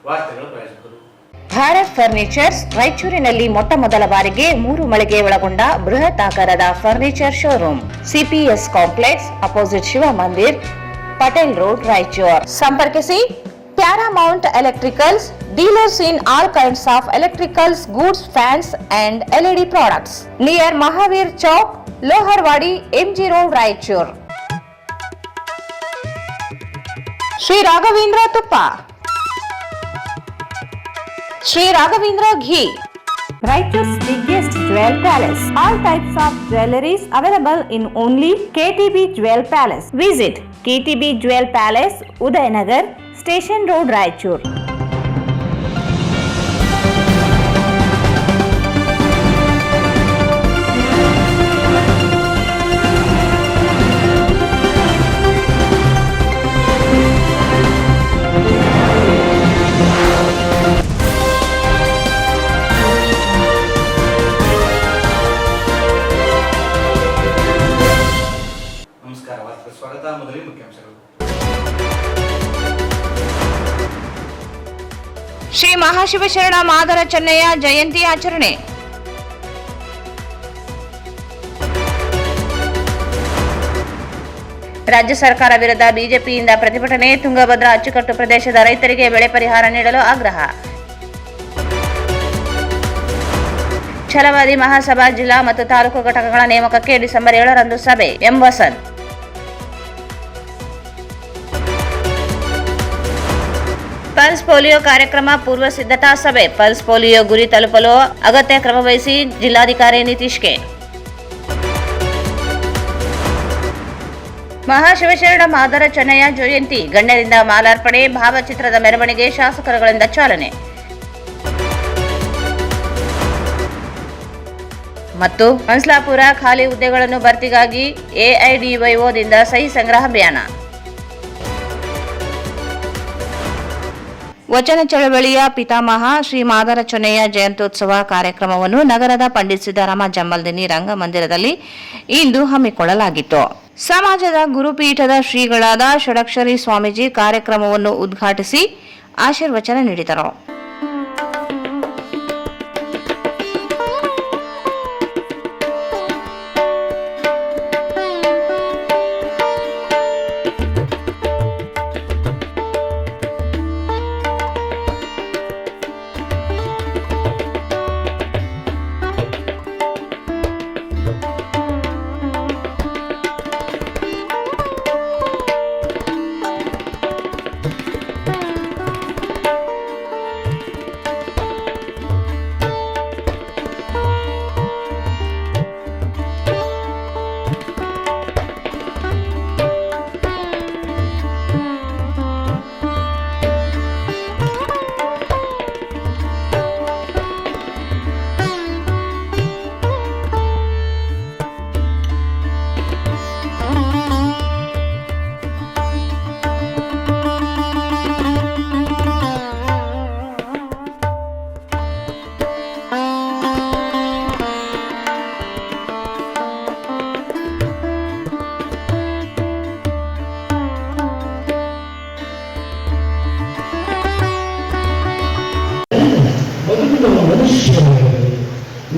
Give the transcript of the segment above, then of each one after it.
ವಾರ್ತೆಗಳ ಪ್ರಾಯೋಜಕರು ಭಾರತ್ ಫರ್ನಿಚರ್ಸ್ ರಾಯಚೂರಿನಲ್ಲಿ ಮೊಟ್ಟ ಮೊದಲ ಬಾರಿಗೆ 3 ಮಳಿಗೆ ಒಳಗೊಂಡ ಬೃಹತ್ ಆಕಾರದ furniture showroom CPS complex opposite Shiva Mandir Patel road Raichur. ಸಂಪರ್ಕಿಸಿ Paramount Electricals, dealers in all kinds of electricals, goods, fans and LED products near Mahavir Chowk, Loharwadi, MG Road, Raichur. Sri Raghavendra Tuppa, Sri Raghavendra Ghee, Raichur's biggest jewel palace. All types of jewelries available in only KTB Jewel Palace. Visit KTB Jewel Palace, Udayanagar, Station Road, Raichur. ನಮಸ್ಕಾರ. ವಾರ್ತೆಗೆ ಸ್ವಾಗತ. ಮೊದಲಿಗೆ ಮುಖ್ಯಾಂಶಗಳು. ಶ್ರೀ ಮಹಾಶಿವಶರಣ ಮಾದರ ಚೆನ್ನಯ್ಯ ಜಯಂತಿ ಆಚರಣೆ. ರಾಜ್ಯ ಸರ್ಕಾರ ವಿರುದ್ಧ ಬಿಜೆಪಿಯಿಂದ ಪ್ರತಿಭಟನೆ. ತುಂಗಭದ್ರಾ ಅಚ್ಚುಕಟ್ಟು ಪ್ರದೇಶದ ರೈತರಿಗೆ ಬೆಳೆ ಪರಿಹಾರ ನೀಡಲು ಆಗ್ರಹ. ಛಲವಾದಿ ಮಹಾಸಭಾ ಜಿಲ್ಲಾ ಮತ್ತು ತಾಲೂಕು ಘಟಕಗಳ ನೇಮಕಕ್ಕೆ ಡಿಸೆಂಬರ್ 7ರಂದು ಸಭೆ. ಎಂ ವಸಂತ್. ಪಲ್ಸ್ ಪೋಲಿಯೋ ಕಾರ್ಯಕ್ರಮ ಪೂರ್ವ ಸಿದ್ಧತಾ ಸಭೆ. ಪಲ್ಸ್ ಪೋಲಿಯೋ ಗುರಿ ತಲುಪಲು ಅಗತ್ಯ ಕ್ರಮ ವಹಿಸಿ ಜಿಲ್ಲಾಧಿಕಾರಿ ನಿತೀಶ್ಗೆ. ಮಹಾಶಿವಶರಣ ಮಾದರ ಚೆನ್ನಯ್ಯ ಜಯಂತಿ ಗಣ್ಯರಿಂದ ಮಾಲಾರ್ಪಣೆ. ಭಾವಚಿತ್ರದ ಮೆರವಣಿಗೆ ಶಾಸಕರುಗಳಿಂದ ಚಾಲನೆ. ಮತ್ತು ಮನ್ಸ್ಲಾಪುರ ಖಾಲಿ ಹುದ್ದೆಗಳನ್ನು ಭರ್ತಿಗಾಗಿ ಎಐಡಿವೈಒದಿಂದ ಸಹಿ ಸಂಗ್ರಹ ಅಭಿಯಾನ. ವಚನ ಚಳವಳಿಯ ಪಿತಾಮಹ ಶ್ರೀ ಮಾದರ ಚೆನ್ನಯ್ಯ ಜಯಂತ್ಯೋತ್ಸವ ಕಾರ್ಯಕ್ರಮವನ್ನು ನಗರದ ಪಂಡಿತ್ ಸಿದ್ದರಾಮ ಜಂಬಲ್ದಿನ್ನಿ ರಂಗಮಂದಿರದಲ್ಲಿ ಇಂದು ಹಮ್ಮಿಕೊಳ್ಳಲಾಗಿತ್ತು. ಸಮಾಜದ ಗುರುಪೀಠದ ಶ್ರೀಗಳಾದ ಷಡಕ್ಷರಿ ಸ್ವಾಮೀಜಿ ಕಾರ್ಯಕ್ರಮವನ್ನು ಉದ್ಘಾಟಿಸಿ ಆಶೀರ್ವಚನ ನೀಡಿದರು.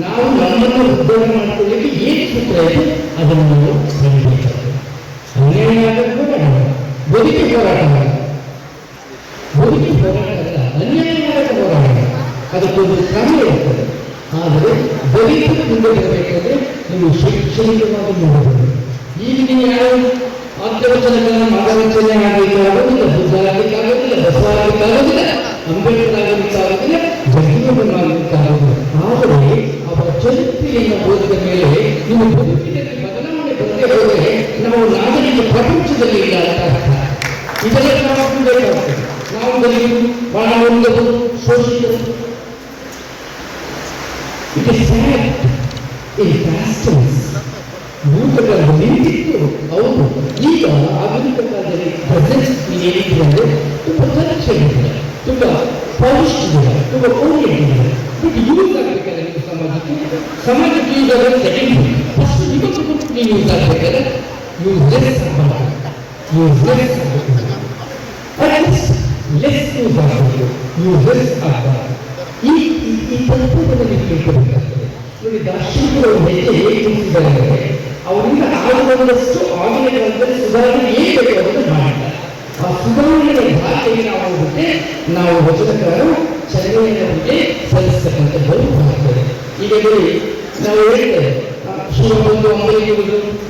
ನಾವು ನಮ್ಮನ್ನು ಉದ್ಧಾರ ಮಾಡ್ಕೊಳ್ಳಿಕ್ಕೆ ಏನು ಸೂತ್ರ ಇದೆ ಅದನ್ನು ನಾವು ಬರೀಬೇಕಾಗ್ತದೆ. ಅನ್ಯಾಯ ಆಗಕ್ಕೂ ಬೇಡ, ಬದುಕಿ ಹೋರಾಟ ಮಾಡ, ಬದುಕಿ ಹೋರಾಟ ಅಲ್ಲ, ಅನ್ಯಾಯ ಮಾಡಕ್ಕೆ ಹೋರಾಟ, ಅದಕ್ಕೊಂದು ಕ್ರಮ ಇರ್ತದೆ. ಆದರೆ ಬದುಕಿ ಮುಂದೆ ಬರಬೇಕಾದ್ರೆ ನೀವು ಶೈಕ್ಷಣಿಕವಾಗಿ ನೋಡಬಹುದು. ಈಗ ನೀವು ಯಾವ ಆತ್ಮವಚನಗಳನ್ನು ಮಾರ್ಗದರ್ಶನ ಆಗಲಿಕ್ಕಾಗೋದಿಲ್ಲ, ಬುದ್ಧ ಆಗಲಿಕ್ಕಾಗೋದಿಲ್ಲ, ಬಸವ ಆಗಲಿಕ್ಕಾಗೋದಿಲ್ಲ, ಅಂಬೇಡ್ಕರ್ ಆಗಲಿಕ್ಕಾಗೋದಿಲ್ಲ, ಜಗೀವನ ಆಗಲಿಕ್ಕಾಗೋದಿಲ್ಲ. ಆದರೆ ಅವರ ಚರಿತ್ರೆಯನ್ನು ಓದಿದ ಮೇಲೆ ನೀವು ಬದುಕಿನಲ್ಲಿ ಬದಲಾವಣೆ ಬರದೇ ಹೋದರೆ ನಾವು ನಾಗರಿಕ ಪ್ರಪಂಚದಲ್ಲಿ ಇಲ್ಲ ಅಂತ ಅರ್ಥ. ಇದೆಲ್ಲ ನಾವು ಬೇಕಾಗ್ತದೆ. ನಾವು ದಲಿತರು, ಬಹಳ ಒಂದದು ಶೋಷಿತರು. ಇಟ್ ಇಸ್ ಸ್ಯಾಡ್ ಇನ್ ಪ್ಯಾಸ್ಟನ್ಸ್. ಭೂತಕಾಲದಲ್ಲಿ ನಿಂತಿತ್ತು ಅವರು. ಈಗ ಆಧುನಿಕ ಕಾಲದಲ್ಲಿ ಪ್ರೆಸೆನ್ಸ್ ಏನಿದೆ ಅಂದರೆ ತುಂಬ ಪರೀಕ್ಷೆಗಳಿದೆ, ತುಂಬ ಪಾಲಿಷ್ಟಿದೆ, ತುಂಬ ಓರಿಯೆಂಟಿದೆ. ಬಟ್ ಯೂಸ್ ಆಗಬೇಕಾದ್ರೆ ನೀವು ಸಮಾಜಕ್ಕೆ ಯೂಸ್ ಆಗೋದು ಸೆಕೆಂಡ್. ಫಸ್ಟ್ ನಿಮಗೂ ನೀವು ಯೂಸ್ ಆಗಬೇಕಾದ್ರೆ ಯೂಸ್ಲೆಸ್ ಆಗಬೇಕು. ಲೆಸ್ ಯೂಸ್ ಆಗಬೇಕು, ಯೂಸಸ್ ಆಗಬಾರ್ದು. ಈ ತತ್ವವನ್ನು ಕೇಳ್ಕೊಬೇಕಾಗ್ತದೆ. ನೋಡಿ, ದಾರ್ಶನಿಕರು ಹೆಜ್ಜೆ ಹೇಗೆ ನಿಂತಿದ್ದಾರೆ ಅಂದರೆ ಅವರಿಂದ ಆಗುವಂದಷ್ಟು ಆಗಿನ ಕಾಲದಲ್ಲಿ ಸುಧಾರಣೆ ಏನು ಬೇಕು ಅದನ್ನು ಮಾಡಿದ್ದಾರೆ. ಆ ಸುಧಾರಣೆಯ ದಾಖಲೆಗೆ ನಾವು ಹೋಗುತ್ತೆ, ನಾವು ವಚನಕಾರರು ಚೆನ್ನೈಯವರಿಗೆ ಸಲ್ಲಿಸ್ತಕ್ಕಂಥ ಗೌರವ ಆಗ್ತದೆ. ಈಗ ನೋಡಿ, ನಾವು ಹೇಳಿದ್ದೇವೆ ಶಿವಬಂಧು ಅಂಬರೀಷರು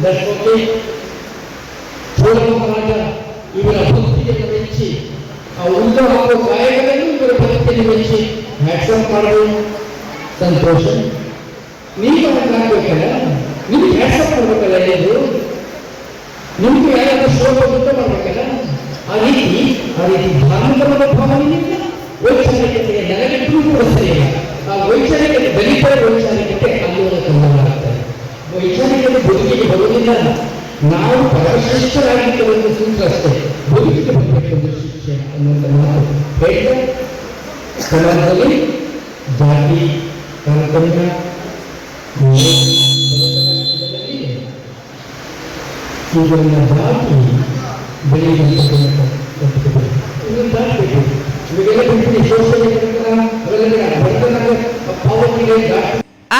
ದರ್ಶನಕ್ಕೆ ಚೋಳ ಮಹಾರಾಜ ಇವರ ಭಕ್ತಿಯನ್ನು ಮೆಚ್ಚಿ ಆ ಉಲ್ಲು ಹಾಕುವ ಗಾಯಗಳನ್ನು ಇವರ ಭಕ್ತಿಯನ್ನು ಮೆಚ್ಚಿ ಹ್ಯಾಟ್ಸಪ್ ಮಾಡೋದು ಸಂತೋಷ. ನೀವು ಹಾಕಬೇಕಲ್ಲ, ನಿಮ್ಗೆ ಹ್ಯಾಟ್ಸಪ್ ಮಾಡ್ಬೇಕಲ್ಲ, ಇದು ನಿಮ್ಗೆ ಯಾರಾದ್ರೂ ಶೋಭ ಗುರುತ ಮಾಡ್ಬೇಕಲ್ಲ. ಆ ರೀತಿ ಧಾರ್ಮಿಕ ಮನೋಭಾವನೆಯಿಂದ ವೈಚಾರಿಕತೆಯ ನೆಲೆಗಟ್ಟೂ ಕೂಡ ಸರಿಯಿಲ್ಲ. ಆ ವೈಚಾರಿಕತೆ ದಲಿತರ ವೈಚಾರಿಕತೆ ಅಲ್ಲೋಲ ಕಲ್ಲವಾಗ್ತದೆ. ವೈಚಾರಿಕತೆ ಬದುಕಿಗೆ ಬರುವುದಿಲ್ಲ. ನಾವು ಪರಶ್ರೇಷ್ಠರಾಗಿರ್ತಕ್ಕಂಥ ಸೂತ್ರ ಅಷ್ಟೇ, ಬದುಕಿಗೆ ಬರಬೇಕೆಂದು ಶಿಕ್ಷೆ ಅನ್ನುವಂಥ ಮಾತು ಹೇಳ್ತಾ ಸಮಾಜದಲ್ಲಿ ಜಾತಿ ತಾರತಮ್ಯ ಇವುಗಳನ್ನ ಜಾತಿ ಬೆಳೆಯಬೇಕು.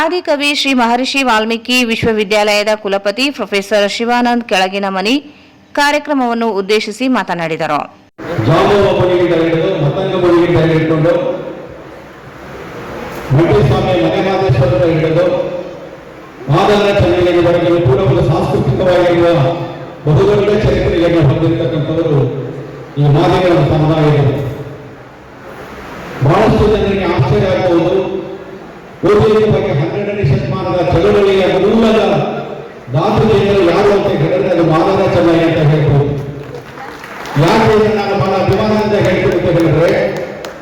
ಆದಿಕವಿ ಶ್ರೀ ಮಹರ್ಷಿ ವಾಲ್ಮೀಕಿ ವಿಶ್ವವಿದ್ಯಾಲಯದ ಕುಲಪತಿ ಪ್ರೊಫೆಸರ್ ಶಿವಾನಂದ್ ಕೆಳಗಿನಮನಿ ಕಾರ್ಯಕ್ರಮವನ್ನು ಉದ್ದೇಶಿಸಿ ಮಾತನಾಡಿದರು. ಜಾಮವ ಬಳಿಯಿಂದ ಹಿಡಿದು ಮತ್ತಂಗ ಬಳಿಯಿಂದ ಹಿಡಿದುಕೊಂಡು ಮಂಟೇಸ್ವಾಮಿ ಮನೆಮಾದೇಶ್ವರದ ಹಿಡಿದು ಮಾದನ ಚೆನ್ನೈವರೆಗೆ ಕೂಡ ಒಂದು ಸಾಂಸ್ಕೃತಿಕವಾಗಿರುವ ಬಹುದೊಡ್ಡ ಚರಿತ್ರೆಯನ್ನು ಹೊಂದಿರತಕ್ಕಂಥವರು ಈ ಮಾದಿಗರ ಸಮುದಾಯಗಳು. ಬಹಳಷ್ಟು ಜನರಿಗೆ ಆಶ್ಚರ್ಯ ಆಗಬಹುದು. ಓದಿನ ಬಗ್ಗೆ 12ನೇ ಶತಮಾನದ ಚಳವಳಿಯ ಮೂಲದ ದಾತೃಗಳು ಯಾರು ಅಂತ ಹೇಳಿದ್ರೆ ಅದು ಮಾದನ ಚೆನ್ನೈ ಅಂತ ಹೇಳ್ಬೋದು. ಯಾಕೆ ನಾನು ಬಹಳ ಅಭಿಮಾನದಿಂದ ಹೇಳ್ತೀನಿ ಅಂತ ಹೇಳಿದ್ರೆ,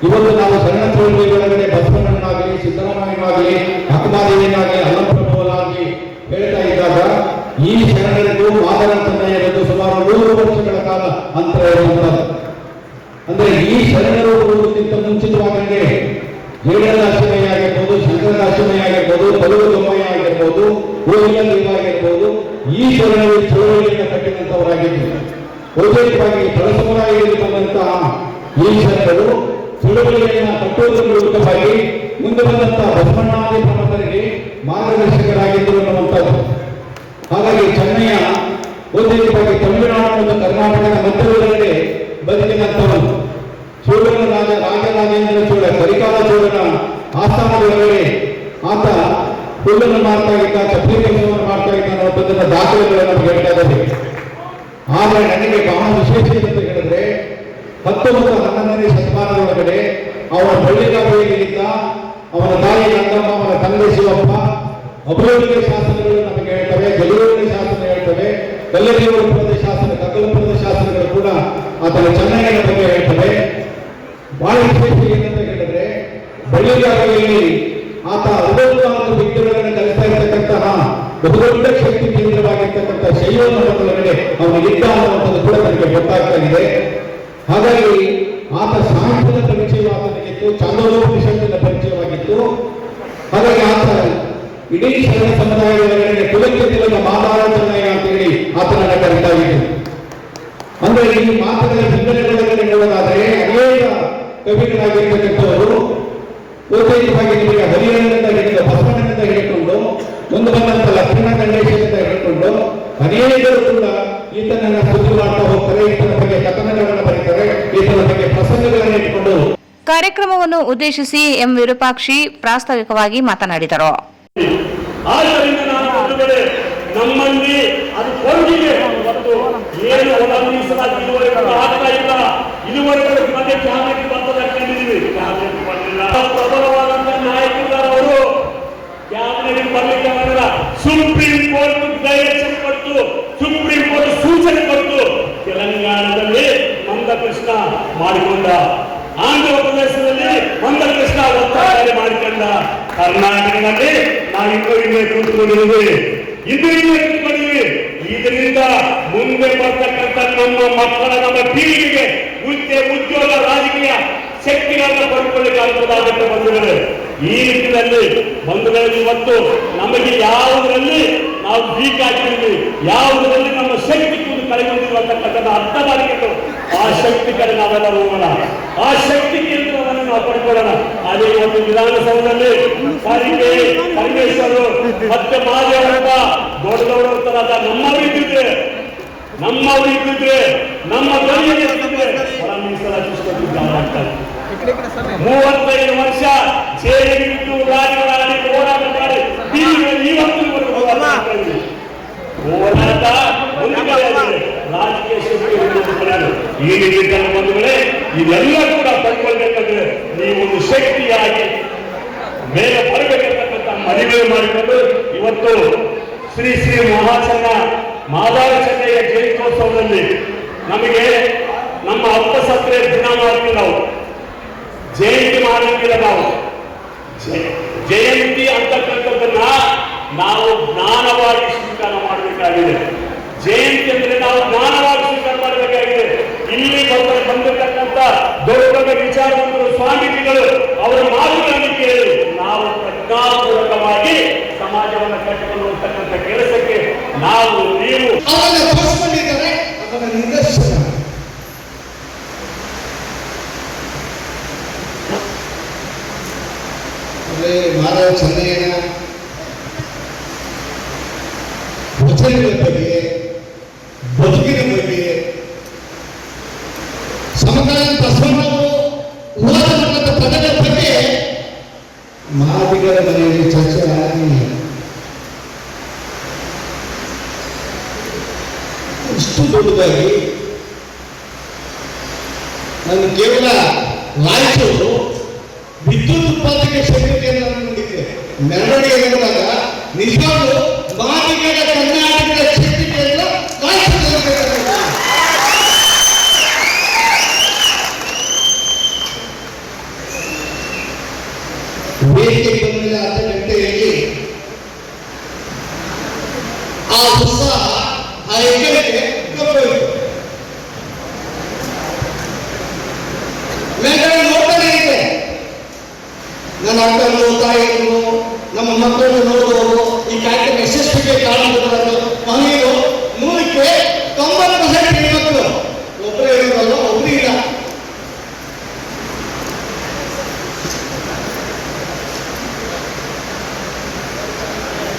ಇವತ್ತು ನಾವು ಸಣ್ಣ ಚಳವಳಿ ಒಳಗಡೆ ಬಸವಣ್ಣನಾಗಲಿ, ಸಿದ್ದರಾಮಯ್ಯನಾಗಲಿ, ಅಕ್ಕಮಾದೇವಿಯನ್ನಾಗಲಿ, ಅಲ್ಲಪ್ರಭುವನಾಗಲಿ ಹೇಳ್ತಾ ಇದ್ದಾಗ ಈ ಶರಣರಿಗೂ ಮಾದನ ಚೆನ್ನೈಯರಿಗೂ ಸುಮಾರು 100 ವರ್ಷಗಳ ಕಾಲ ಅಂತರ ಇರುವಂತದ್ದು. ಅಂದ್ರೆ ಈ ಶರಣರು ಬರುವುದಕ್ಕಿಂತ ಮುಂಚಿತವಾಗಂಗೆ ಜೇಡರಾಶಿಮಯ ಆಗಿರ್ಬೋದು, ಶಂಕರರಾಶಿಮಯ ಆಗಿರ್ಬೋದು, ಬಲುವ ದೊಮ್ಮಯ್ಯ ಆಗಿರ್ಬೋದು, ಗೋವಿಂದ ದೇವ ಆಗಿರ್ಬೋದು, ಈ ಶರಣರು ಚಳವಳಿಯನ್ನು ಕಟ್ಟಿದಂತವರಾಗಿದ್ದರು. ವೈಚಾರಿಕವಾಗಿ ತಳಸಮರಾಗಿ ಬಂದಂತಹ ಈ ಶರಣರು ಚಳವಳಿಯನ್ನು ಕಟ್ಟುವುದರ ಮೂಲಕವಾಗಿ ಮುಂದೆ ಬಂದಂತಹ ಬಸವಣ್ಣಾದಿ ಪ್ರಮುಖರಿಗೆ ಮಾರ್ಗದರ್ಶಕರಾಗಿದ್ದರು ಅನ್ನುವಂಥದ್ದು. ಹಾಗಾಗಿ ಚೆನ್ನಯ್ಯ ವೈಚಾರಿಕವಾಗಿ ತಮಿಳುನಾಡು ಮತ್ತು ಕರ್ನಾಟಕದ ಮಧ್ಯದೊಳಗಡೆ ಬದುಕಿನಂತವರು. ಚೋಳನ ರಾಜರಾಜೇಂದ್ರ ಚೋಳ ಕರಿಕಾಲ ಚೋಳನ ಆಸ್ಥಾನದೊಳಗಡೆ ಆತ ಹುಲ್ಲನ್ನು ಮಾಡ್ತಾ ಇದ್ದ, ಚಪ್ಪಲಿ ಕೆಲಸವನ್ನು ಮಾಡ್ತಾ ಇದ್ದ ಅನ್ನುವಂಥದ್ದನ್ನ ದಾಖಲೆಗಳನ್ನು ನಮ್ಗೆ ಹೇಳ್ತಾ ಇದ್ದಾರೆ. ಆದರೆ ನನಗೆ ಬಹಳ ವಿಶೇಷ ಅಂತ ಹೇಳಿದ್ರೆ 19ನೇ ಶತಮಾನದೊಳಗಡೆ ಅವನ ಬಳ್ಳಿಗಾವಿಯಲ್ಲಿದ್ದ ಅವನ ತಾಯಿ ಗಂಗಮ್ಮ, ಅವನ ತಂದೆ ಶಿವಪ್ಪ ಅಭಿವೃದ್ಧಿಯ ಶಾಸನಗಳು ನಮಗೆ ಹೇಳ್ತವೆ, ಜಲೂರಿನ ಶಾಸನ ಹೇಳ್ತವೆ, ಕಲ್ಲದೇವರಪುರದ ಶಾಸನ, ಕಗ್ಗಲಪುರದ ಶಾಸನಗಳು ಕೂಡ ಆತನ ಚೆನ್ನೈನ ಬಗ್ಗೆ ಹೇಳ್ತವೆ. ಬಹಳ ವಿಶೇಷ ಏನಂತ ಹೇಳಿದ್ರೆ, ಬಳ್ಳಿಗಾವಿಯಲ್ಲಿ ಆತ 64 ವಿದ್ಯೆಗಳನ್ನು ಕಲಿಸ್ತಾ ಇರ್ತಕ್ಕಂತಹ ಬಹುದೊಡ್ಡ ಶಕ್ತಿ ಕೇಂದ್ರವಾಗಿರ್ತಕ್ಕಂಥ ಶೈವನೊಳಗಡೆ ಅವನಿಗಿದ್ದ ಅನ್ನುವಂಥದ್ದು ಕೂಡ ನನಗೆ ಗೊತ್ತಾಗ್ತಾ ಇದೆ. ಹಾಗಾಗಿ ಆತ ಸಾಹಿತ್ಯದ ಪರಿಚಯ ಆತನಿಗಿತ್ತು, ಚಾಂದೋಪನಿಷತ್ತಿನ ಪರಿಚಯವಾಗಿತ್ತು. ಹಾಗಾಗಿ ಆತ ಇಡೀ ಶರಣ ಸಮುದಾಯದೊಳಗಡೆ ಕುಲಕ್ಕೆ ತಿಲಕ ಮಾದಾರ ಚೆನ್ನಯ್ಯ ಅಂತ ಹೇಳಿ ಆತನನ್ನ ಕರೀತಾ ಇತ್ತು. ಅಂದ್ರೆ ಈ ಮಾತುಗಳ ಹಿನ್ನೆಲೆಗಳೊಳಗಡೆ ನೋಡೋದಾದ್ರೆ ಅನೇಕ ಕವಿಗಳಾಗಿರ್ತಕ್ಕಂಥವರು ವೈಚಾರಿಕವಾಗಿ ನಿಮಗೆ ಹರಿಹರನಿಂದ ಹಿಡಿದು ಬಸವಣ್ಣನಿಂದ ಹಿಡಿದುಕೊಂಡು ಮುಂದೆ ಬಂದಂತ ಲಕ್ಷ್ಮಣ ಗಣೇಶನಿಂದ ಹಿಡಿದುಕೊಂಡು ಅನೇಕರು ಕೂಡ ಈತನನ್ನ ಸುದ್ದಿ ಮಾಡ್ತಾ ಹೋಗ್ತಾರೆ, ಈತನ ಬಗ್ಗೆ ಕಥನಗಳನ್ನು ಬರೀತಾರೆ, ಈತನ ಬಗ್ಗೆ ಪ್ರಸಂಗಗಳನ್ನು ಇಟ್ಕೊಂಡು. ಕಾರ್ಯಕ್ರಮವನ್ನು ಉದ್ದೇಶಿಸಿ ಎಂ ವಿರೂಪಾಕ್ಷಿ ಪ್ರಾಸ್ತಾವಿಕವಾಗಿ ಮಾತನಾಡಿದರು. ಆದ್ದರಿಂದ ನಮ್ಮಲ್ಲಿ ಅದು ಕೊಂಡಿಗೆ ಮತ್ತು ಏನು ಒಳಮೀಸಲಾಗಿ ಇದುವರೆಗೂ ಆಗ್ತಾ ಇಲ್ಲ. ಇದುವರೆಗೂ ಮತ್ತೆ ಕ್ಯಾಬಿನೆಟ್ ಬರ್ತದ ಕಂಡಿದ್ದೀವಿ, ಕ್ಯಾಬಿನೆಟ್ ಬರಲಿಲ್ಲ. ಪ್ರಬಲವಾದಂತಹ ನಾಯಕರವರು ಕ್ಯಾಬಿನೆಟ್ ಬರಲಿಕ್ಕೆ ಬರಲ್ಲ. ಸುಪ್ರೀಂ ಕೋರ್ಟ್ ಡೈರೆಕ್ಷನ್ ಕೊಟ್ಟು, ಸುಪ್ರೀಂ ಕೋರ್ಟ್ ಸೂಚನೆ ಕೊಟ್ಟು ತೆಲಂಗಾಣದಲ್ಲಿ ಮಂದಕೃಷ್ಣ ಮಾಡಿಕೊಂಡ, ಆಂಧ್ರ ಪ್ರದೇಶದಲ್ಲಿ ಮಂದಕೃಷ್ಣ ಒತ್ತಾಯ ಮಾಡಿಕೊಂಡ, ಕರ್ನಾಟಕದಲ್ಲಿ ನಾವು ಇನ್ನೂ ಕೂತ್ಕೊಂಡಿದ್ದೀವಿ. ಇದರಿಂದ ಮುಂದೆ ಬರ್ತಕ್ಕಂಥ ನಮ್ಮ ಮಕ್ಕಳ, ನಮ್ಮ ಪೀಳಿಗೆಗೆ ಹುದ್ದೆ, ಉದ್ಯೋಗ, ರಾಜಕೀಯ ಶಕ್ತಿಗಳನ್ನ ಪಡ್ಕೊಳ್ಳಿಕ್ಕೆ ಬಂಧುಗಳೇ. ಈ ನಿಟ್ಟಿನಲ್ಲಿ ಬಂಧುಗಳಲ್ಲಿ ಇವತ್ತು ನಮಗೆ ಯಾವುದರಲ್ಲಿ ನಾವು ವೀಕ್ ಆಗಿದ್ದೀವಿ, ಯಾವುದರಲ್ಲಿ ನಮ್ಮ ಶಕ್ತಿ ಕಳೆದುಕೊಂಡಿರುವಂತಕ್ಕಂಥದ್ದು ಅರ್ಥ ಮಾಡಿಕೊಂಡು ಆ ಶಕ್ತಿ ಕಡೆ ನಾವೆಲ್ಲರೂ ಹೋಗೋಣ, ಆ ಶಕ್ತಿ ಕೇಂದ್ರವನ್ನು ನಾವು ಪಡ್ಕೊಳ್ಳೋಣ. ಅದೇ ಒಂದು ವಿಧಾನಸೌಧದಲ್ಲಿ ಸಾರಿಗೆ ಪರಮೇಶ್ವರು ಮತ್ತೆ ಮಾದೇವಪ್ಪ ದೊಡ್ಡ ದೊಡ್ಡವರಾದ ನಮ್ಮವರಿದ್ದಿದ್ರೆ ನಮ್ಮ ಧ್ವನಿಯಲ್ಲಿದ್ದಿದ್ರೆ ಹೊರ ಮೀಸಲಾತಿ ಆಗ್ತಾರೆ. 35 ವರ್ಷ ಜೈಲಿದ್ದು ರಾಜಕಾರಣಿ ಹೋರಾಟ ಮಾಡಿ ಇವತ್ತಿನವರೆಗೂ ಹೋರಾಟ ರಾಜಕೀಯ ಶಕ್ತಿ ಈ ರೀತಿ ಬಂಧುಗಳೇ, ಇದೆಲ್ಲ ಕೂಡ ಪಡ್ಕೊಳ್ಬೇಕಂದ್ರೆ ನೀವೊಂದು ಶಕ್ತಿಯಾಗಿ ಮೇಲೆ ಬರಬೇಕಂತಕ್ಕಂಥ ಮನವಿ ಮಾಡಿಕೊಂಡು ಇವತ್ತು ಶ್ರೀ ಶ್ರೀ ಮಾದಾರ ಚೆನ್ನಯ್ಯ ಜಯಂತ್ಯೋತ್ಸವದಲ್ಲಿ ನಮಗೆ ನಮ್ಮ ಹಬ್ಬ ಸತ್ರೆ ದಿನ ಮಾಡ್ತೀವಿ, ನಾವು ಜಯಂತಿ ಮಾಡಲಿಕ್ಕಿಲ್ಲ. ನಾವು ಜಯಂತಿ ಅಂತಕ್ಕಂಥದ್ದನ್ನ ನಾವು ಜ್ಞಾನವಾಗಿ ಸ್ವೀಕಾರ ಮಾಡಬೇಕಾಗಿದೆ. ಜಯಂತಿ ಅಂದ್ರೆ ನಾವು ಜ್ಞಾನವಾಗಿ ಸ್ವೀಕಾರ ಮಾಡಬೇಕಾಗಿದೆ. ಇಲ್ಲಿ ಬಂದಿರತಕ್ಕಂಥ ದೊಡ್ಡ ದೊಡ್ಡ ವಿಚಾರವಂತರು ಸ್ವಾಮೀಜಿಗಳು ಅವರ ಮಾತುಗಳನ್ನು ಕೇಳಿ ನಾವು ಪ್ರಜ್ಞಾಪೂರ್ವಕವಾಗಿ ಸಮಾಜವನ್ನು ಕಟ್ಟಿಕೊಳ್ಳುವಂತಕ್ಕಂಥ ಕೆಲಸಕ್ಕೆ ನಾವು ನೀವು ಅದರ ನಿದರ್ಶನ ಮಹಾರಾಜ ಚೆನ್ನಯ್ಯನ ವಚನಗಳ ಬಗ್ಗೆ, ಬದುಕಿನ ಬಗ್ಗೆ, ಸಮಕಾಲೀನ ಪ್ರಸಂಗಗಳು ಉದಾಹರಣೆ ಪದಗಳ ಬಗ್ಗೆ ಮಾದಿಗರ ಮನೆಯಲ್ಲಿ ಚರ್ಚೆ ಆಗಿ ಇಷ್ಟು ದೊಡ್ಡದಾಗಿ ನಾನು ಕೇವಲ ರಾಯಚೂರು ವಿದ್ಯುತ್ ಉತ್ಪಾದಕ ಶಕ್ತಿ ಕೇಂದ್ರ ನೋಡಿದ್ದೆ. ಮೆರವಣಿಗೆ ಬಂದಾಗ ನಿಜವಾಗ್ಲೂ ಮಾದಿಗರ ಕರ್ನಾಟಕದ ಶಕ್ತಿ ಕೇಂದ್ರ ವೇದಿಕೆ ಬಂದಿಲ್ಲ. ಅರ್ಧ ಗಂಟೆಯಲ್ಲಿ ಆ ಉತ್ಸಾಹ, ಆ ಹೆಗ್ಗಳಿಕೆ ಕಪ್ಪೋಯ್ತು. ಮೇಲ್ಗಡೆ ನೋಡ್ತಾನೆ ಇದೆ. ನನ್ನ ಅಕ್ಕನ್ನು, ತಾಯಿಯನ್ನು, ನಮ್ಮ ಮಕ್ಕಳನ್ನು ನೋಡುವವರು ಈ ಕಾರ್ಯಕ್ರಮ ಯಶಸ್ವಿಗೆ ಕಾರಣವಾದವರು ಮಹಿಳೆಯರು 100ಕ್ಕೆ 90% ಹೆಣ್ಮಕ್ಳು. ಒಬ್ಬರೇ ಇರೋದಲ್ಲ, ಒಬ್ಬರು ಇಲ್ಲ.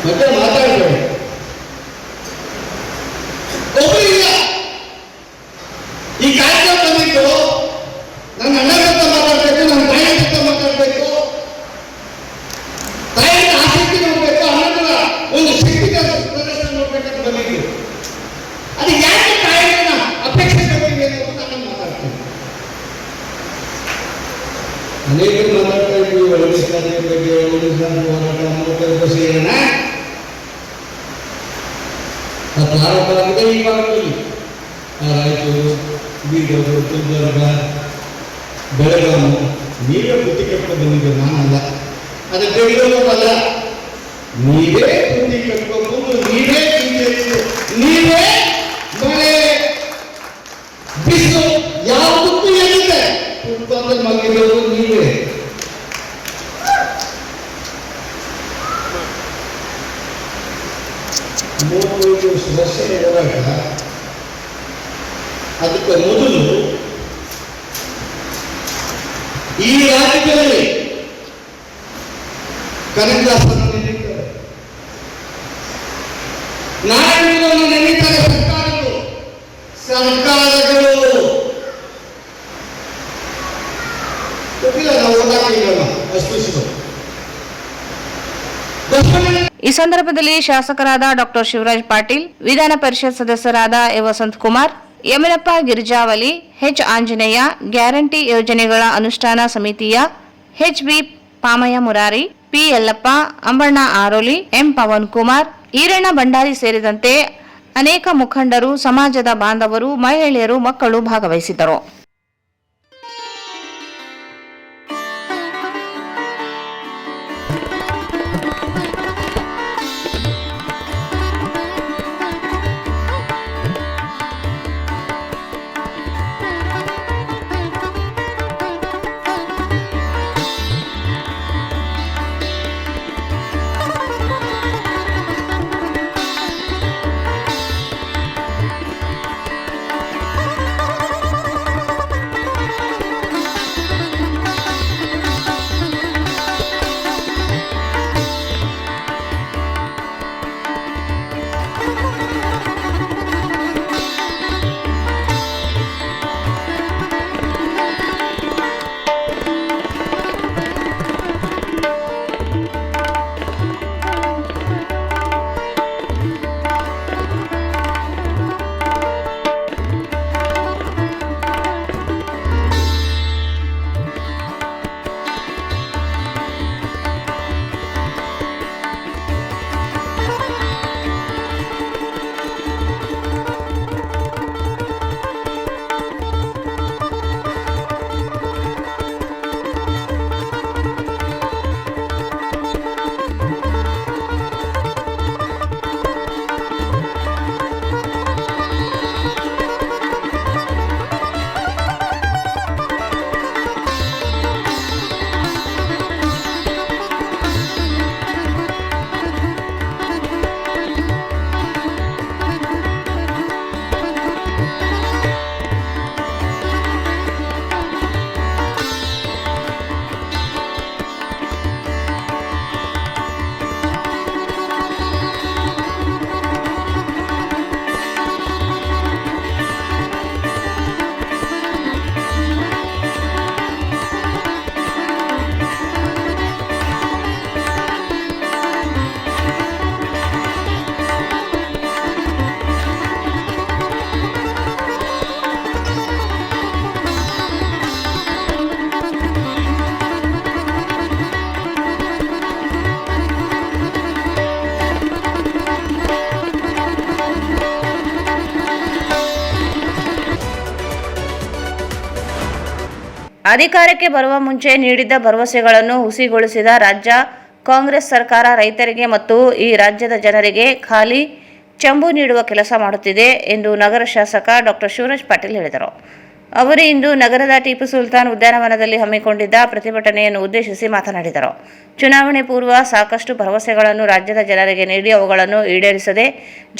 ಮತ್ತೆ ಮಾತಾಡಬೇಡಿ, ಒಬ್ಬರು ಇಲ್ಲ. ಈ ಕಾರ್ಯಕ್ರಮ ಬಂದಿದ್ದು ನನ್ನ ಅಣ್ಣ ಜೊತೆ ಮಾತಾಡ್ಬೇಕು, ನನ್ನ ತಾಯಿ ಜೊತೆ ಮಾತಾಡ್ಬೇಕು, ತಾಯಿಯ ಆಸಕ್ತಿ ನೋಡ್ಬೇಕು, ಅಣ್ಣನ ಒಂದು ಶಕ್ತಿ ಪ್ರದರ್ಶನ ನೋಡ್ಬೇಕಂತ ಬಂದಿದ್ದೀವಿ. ಅದು ಯಾಕೆ ತಾಯಿಯನ್ನ ಅಪೇಕ್ಷೆ ಪಡ್ತೀವಿ ಅಂತ ನಾನು ಮಾತಾಡ್ತೀನಿ. ಅನೇಕರು ಮಾತಾಡ್ತಾ ಇದ್ವಿ ಒಳಗಿಸ್ತಾರ ಬಗ್ಗೆ, ಹೋರಾಟ ಮೂಲಕ ಸೇರೋಣ ಆರೋಪ ಆಗಿದೆ. ಈ ಭಾಗದಲ್ಲಿ ರಾಯಚೂರು, ಬೀದರ್, ಗುಲ್ಬರ್ಗ, ಬೆಳಗಾವಿ ನೀವೇ ಬುದ್ಧಿ ಕಟ್ಕೊಂಡು ಬಂದಿದ್ದೀರಿ, ನಾನಲ್ಲ. ಅದು ಬೆಳೆಯೋದಲ್ಲ, ನೀವೇ ಬುದ್ಧಿ ಕಟ್ಕೊಂಡು ನೀವೇ ಚಿಂತಿಸಿದ್ದು, ನೀವೇ ಮಳೆ ಬಿಸಿಲು ಯಾವುದಕ್ಕೂ ಏನಿದೆ ಫುಟ್ಬಾಲ್ ಮಗಿರೋದು ನೀವೇ. ವರ್ಷ ಹೋರಾಟ. ಅದಕ್ಕೆ ಮೊದಲು ಈ ರಾಜ್ಯದಲ್ಲಿ ಕನಕದಾಸರನ್ನು ನೆನೀತಾರೆ, ನಾರಾಯಣಗಳನ್ನು ನೆನೀತಾರೆ ಸರ್ಕಾರಗಳು. ಗೊತ್ತಿಲ್ಲ, ನಾವು ಓದಾಕಿಲ್ಲ ಅಸ್ಪೃಶ್ಯರು. ಈ ಸಂದರ್ಭದಲ್ಲಿ ಶಾಸಕರಾದ ಡಾಕ್ಟರ್ ಶಿವರಾಜ್ ಪಾಟೀಲ್, ವಿಧಾನ ಪರಿಷತ್ ಸದಸ್ಯರಾದ A Vasanthakumar, Yamanappa Girijavali, H Anjaneya, guarantee ಯೋಜನೆಗಳ ಅನುಷ್ಠಾನ ಸಮಿತಿಯ H B. Pamaiah Murari, P. Yallappa, Ambanna Aroli, M. Pavan Kumar, Iranna Bhandari ಸೇರಿದಂತೆ ಅನೇಕ ಮುಖಂಡರು, ಸಮಾಜದ ಬಾಂಧವರು, ಮಹಿಳೆಯರು, ಮಕ್ಕಳು ಭಾಗವಹಿಸಿದ್ದರು. ಅಧಿಕಾರಕ್ಕೆ ಬರುವ ಮುಂಚೆ ನೀಡಿದ್ದ ಭರವಸೆಗಳನ್ನು ಹುಸಿಗೊಳಿಸಿದ ರಾಜ್ಯ ಕಾಂಗ್ರೆಸ್ ಸರ್ಕಾರ ರೈತರಿಗೆ ಮತ್ತು ಈ ರಾಜ್ಯದ ಜನರಿಗೆ ಖಾಲಿ ಚಂಬು ನೀಡುವ ಕೆಲಸ ಮಾಡುತ್ತಿದೆ ಎಂದು ನಗರ ಶಾಸಕ ಡಾಕ್ಟರ್ ಶಿವರಾಜ್ ಪಾಟೀಲ್ ಹೇಳಿದರು. ಅವರು ಇಂದು ನಗರದ ಟಿಪ್ಪು ಸುಲ್ತಾನ್ ಉದ್ಯಾನವನದಲ್ಲಿ ಹಮ್ಮಿಕೊಂಡಿದ್ದ ಪ್ರತಿಭಟನೆಯನ್ನು ಉದ್ದೇಶಿಸಿ ಮಾತನಾಡಿದರು. ಚುನಾವಣೆ ಪೂರ್ವ ಸಾಕಷ್ಟು ಭರವಸೆಗಳನ್ನು ರಾಜ್ಯದ ಜನರಿಗೆ ನೀಡಿ ಅವುಗಳನ್ನು ಈಡೇರಿಸದೆ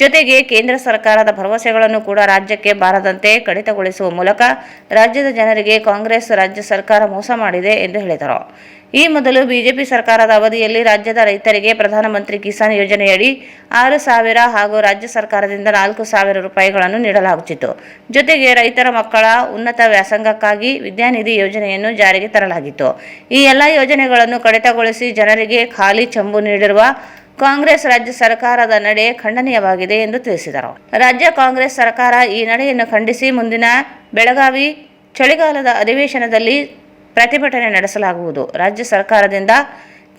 ಜೊತೆಗೆ ಕೇಂದ್ರ ಸರ್ಕಾರದ ಭರವಸೆಗಳನ್ನು ಕೂಡ ರಾಜ್ಯಕ್ಕೆ ಬಾರದಂತೆ ಕಡಿತಗೊಳಿಸುವ ಮೂಲಕ ರಾಜ್ಯದ ಜನರಿಗೆ ಕಾಂಗ್ರೆಸ್ ರಾಜ್ಯ ಸರ್ಕಾರ ಮೋಸ ಮಾಡಿದೆ ಎಂದು ಹೇಳಿದರು. ಈ ಮೊದಲು ಬಿಜೆಪಿ ಸರ್ಕಾರದ ಅವಧಿಯಲ್ಲಿ ರಾಜ್ಯದ ರೈತರಿಗೆ ಪ್ರಧಾನಮಂತ್ರಿ ಕಿಸಾನ್ ಯೋಜನೆಯಡಿ 6,000 ಹಾಗೂ ರಾಜ್ಯ ಸರ್ಕಾರದಿಂದ 4,000 ರೂಪಾಯಿಗಳನ್ನು ನೀಡಲಾಗುತ್ತಿತ್ತು. ಜೊತೆಗೆ ರೈತರ ಮಕ್ಕಳ ಉನ್ನತ ವ್ಯಾಸಂಗಕ್ಕಾಗಿ ವಿದ್ಯಾನಿಧಿ ಯೋಜನೆಯನ್ನು ಜಾರಿಗೆ ತರಲಾಗಿತ್ತು. ಈ ಎಲ್ಲ ಯೋಜನೆಗಳನ್ನು ಕಡಿತಗೊಳಿಸಿ ಜನರಿಗೆ ಖಾಲಿ ಚಂಬು ನೀಡಿರುವ ಕಾಂಗ್ರೆಸ್ ರಾಜ್ಯ ಸರ್ಕಾರದ ನಡೆ ಖಂಡನೀಯವಾಗಿದೆ ಎಂದು ತಿಳಿಸಿದರು. ರಾಜ್ಯ ಕಾಂಗ್ರೆಸ್ ಸರ್ಕಾರ ಈ ನಡೆಯನ್ನು ಖಂಡಿಸಿ ಮುಂದಿನ ಬೆಳಗಾವಿ ಚಳಿಗಾಲದ ಅಧಿವೇಶನದಲ್ಲಿ ಪ್ರತಿಭಟನೆ ನಡೆಸಲಾಗುವುದು. ರಾಜ್ಯ ಸರ್ಕಾರದಿಂದ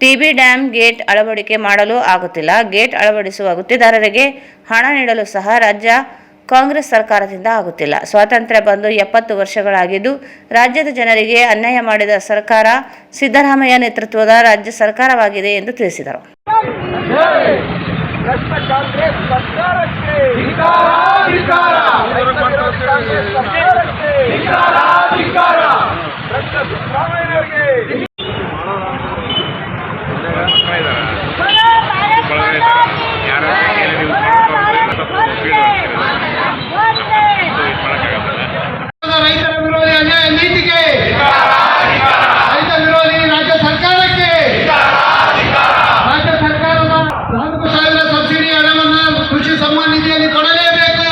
ಟಿಬಿ ಡ್ಯಾಂ ಗೇಟ್ ಅಳವಡಿಕೆ ಮಾಡಲು ಆಗುತ್ತಿಲ್ಲ. ಗೇಟ್ ಅಳವಡಿಸುವ ಗುತ್ತಿದಾರರಿಗೆ ಹಣ ನೀಡಲು ಸಹ ರಾಜ್ಯ ಕಾಂಗ್ರೆಸ್ ಸರ್ಕಾರದಿಂದ ಆಗುತ್ತಿಲ್ಲ. ಸ್ವಾತಂತ್ರ್ಯ ಬಂದು 70 ವರ್ಷಗಳಾಗಿದ್ದು ರಾಜ್ಯದ ಜನರಿಗೆ ಅನ್ಯಾಯ ಮಾಡಿದ ಸರ್ಕಾರ ಸಿದ್ದರಾಮಯ್ಯ ನೇತೃತ್ವದ ರಾಜ್ಯ ಸರ್ಕಾರವಾಗಿದೆ ಎಂದು ತಿಳಿಸಿದರು. ರೈತರ ವಿರೋಧಿ ಅನ್ಯಾಯ ನೀತಿಗೆ, ರೈತ ವಿರೋಧಿ ರಾಜ್ಯ ಸರ್ಕಾರಕ್ಕೆ, ರಾಜ್ಯ ಸರ್ಕಾರದ 4,000 ಸಬ್ಸಿಡಿ ಹಣವನ್ನು ಕೃಷಿ ಸಮ್ಮಾನ್ ನಿಧಿಯಲ್ಲಿ ಕೊಡಲೇಬೇಕು.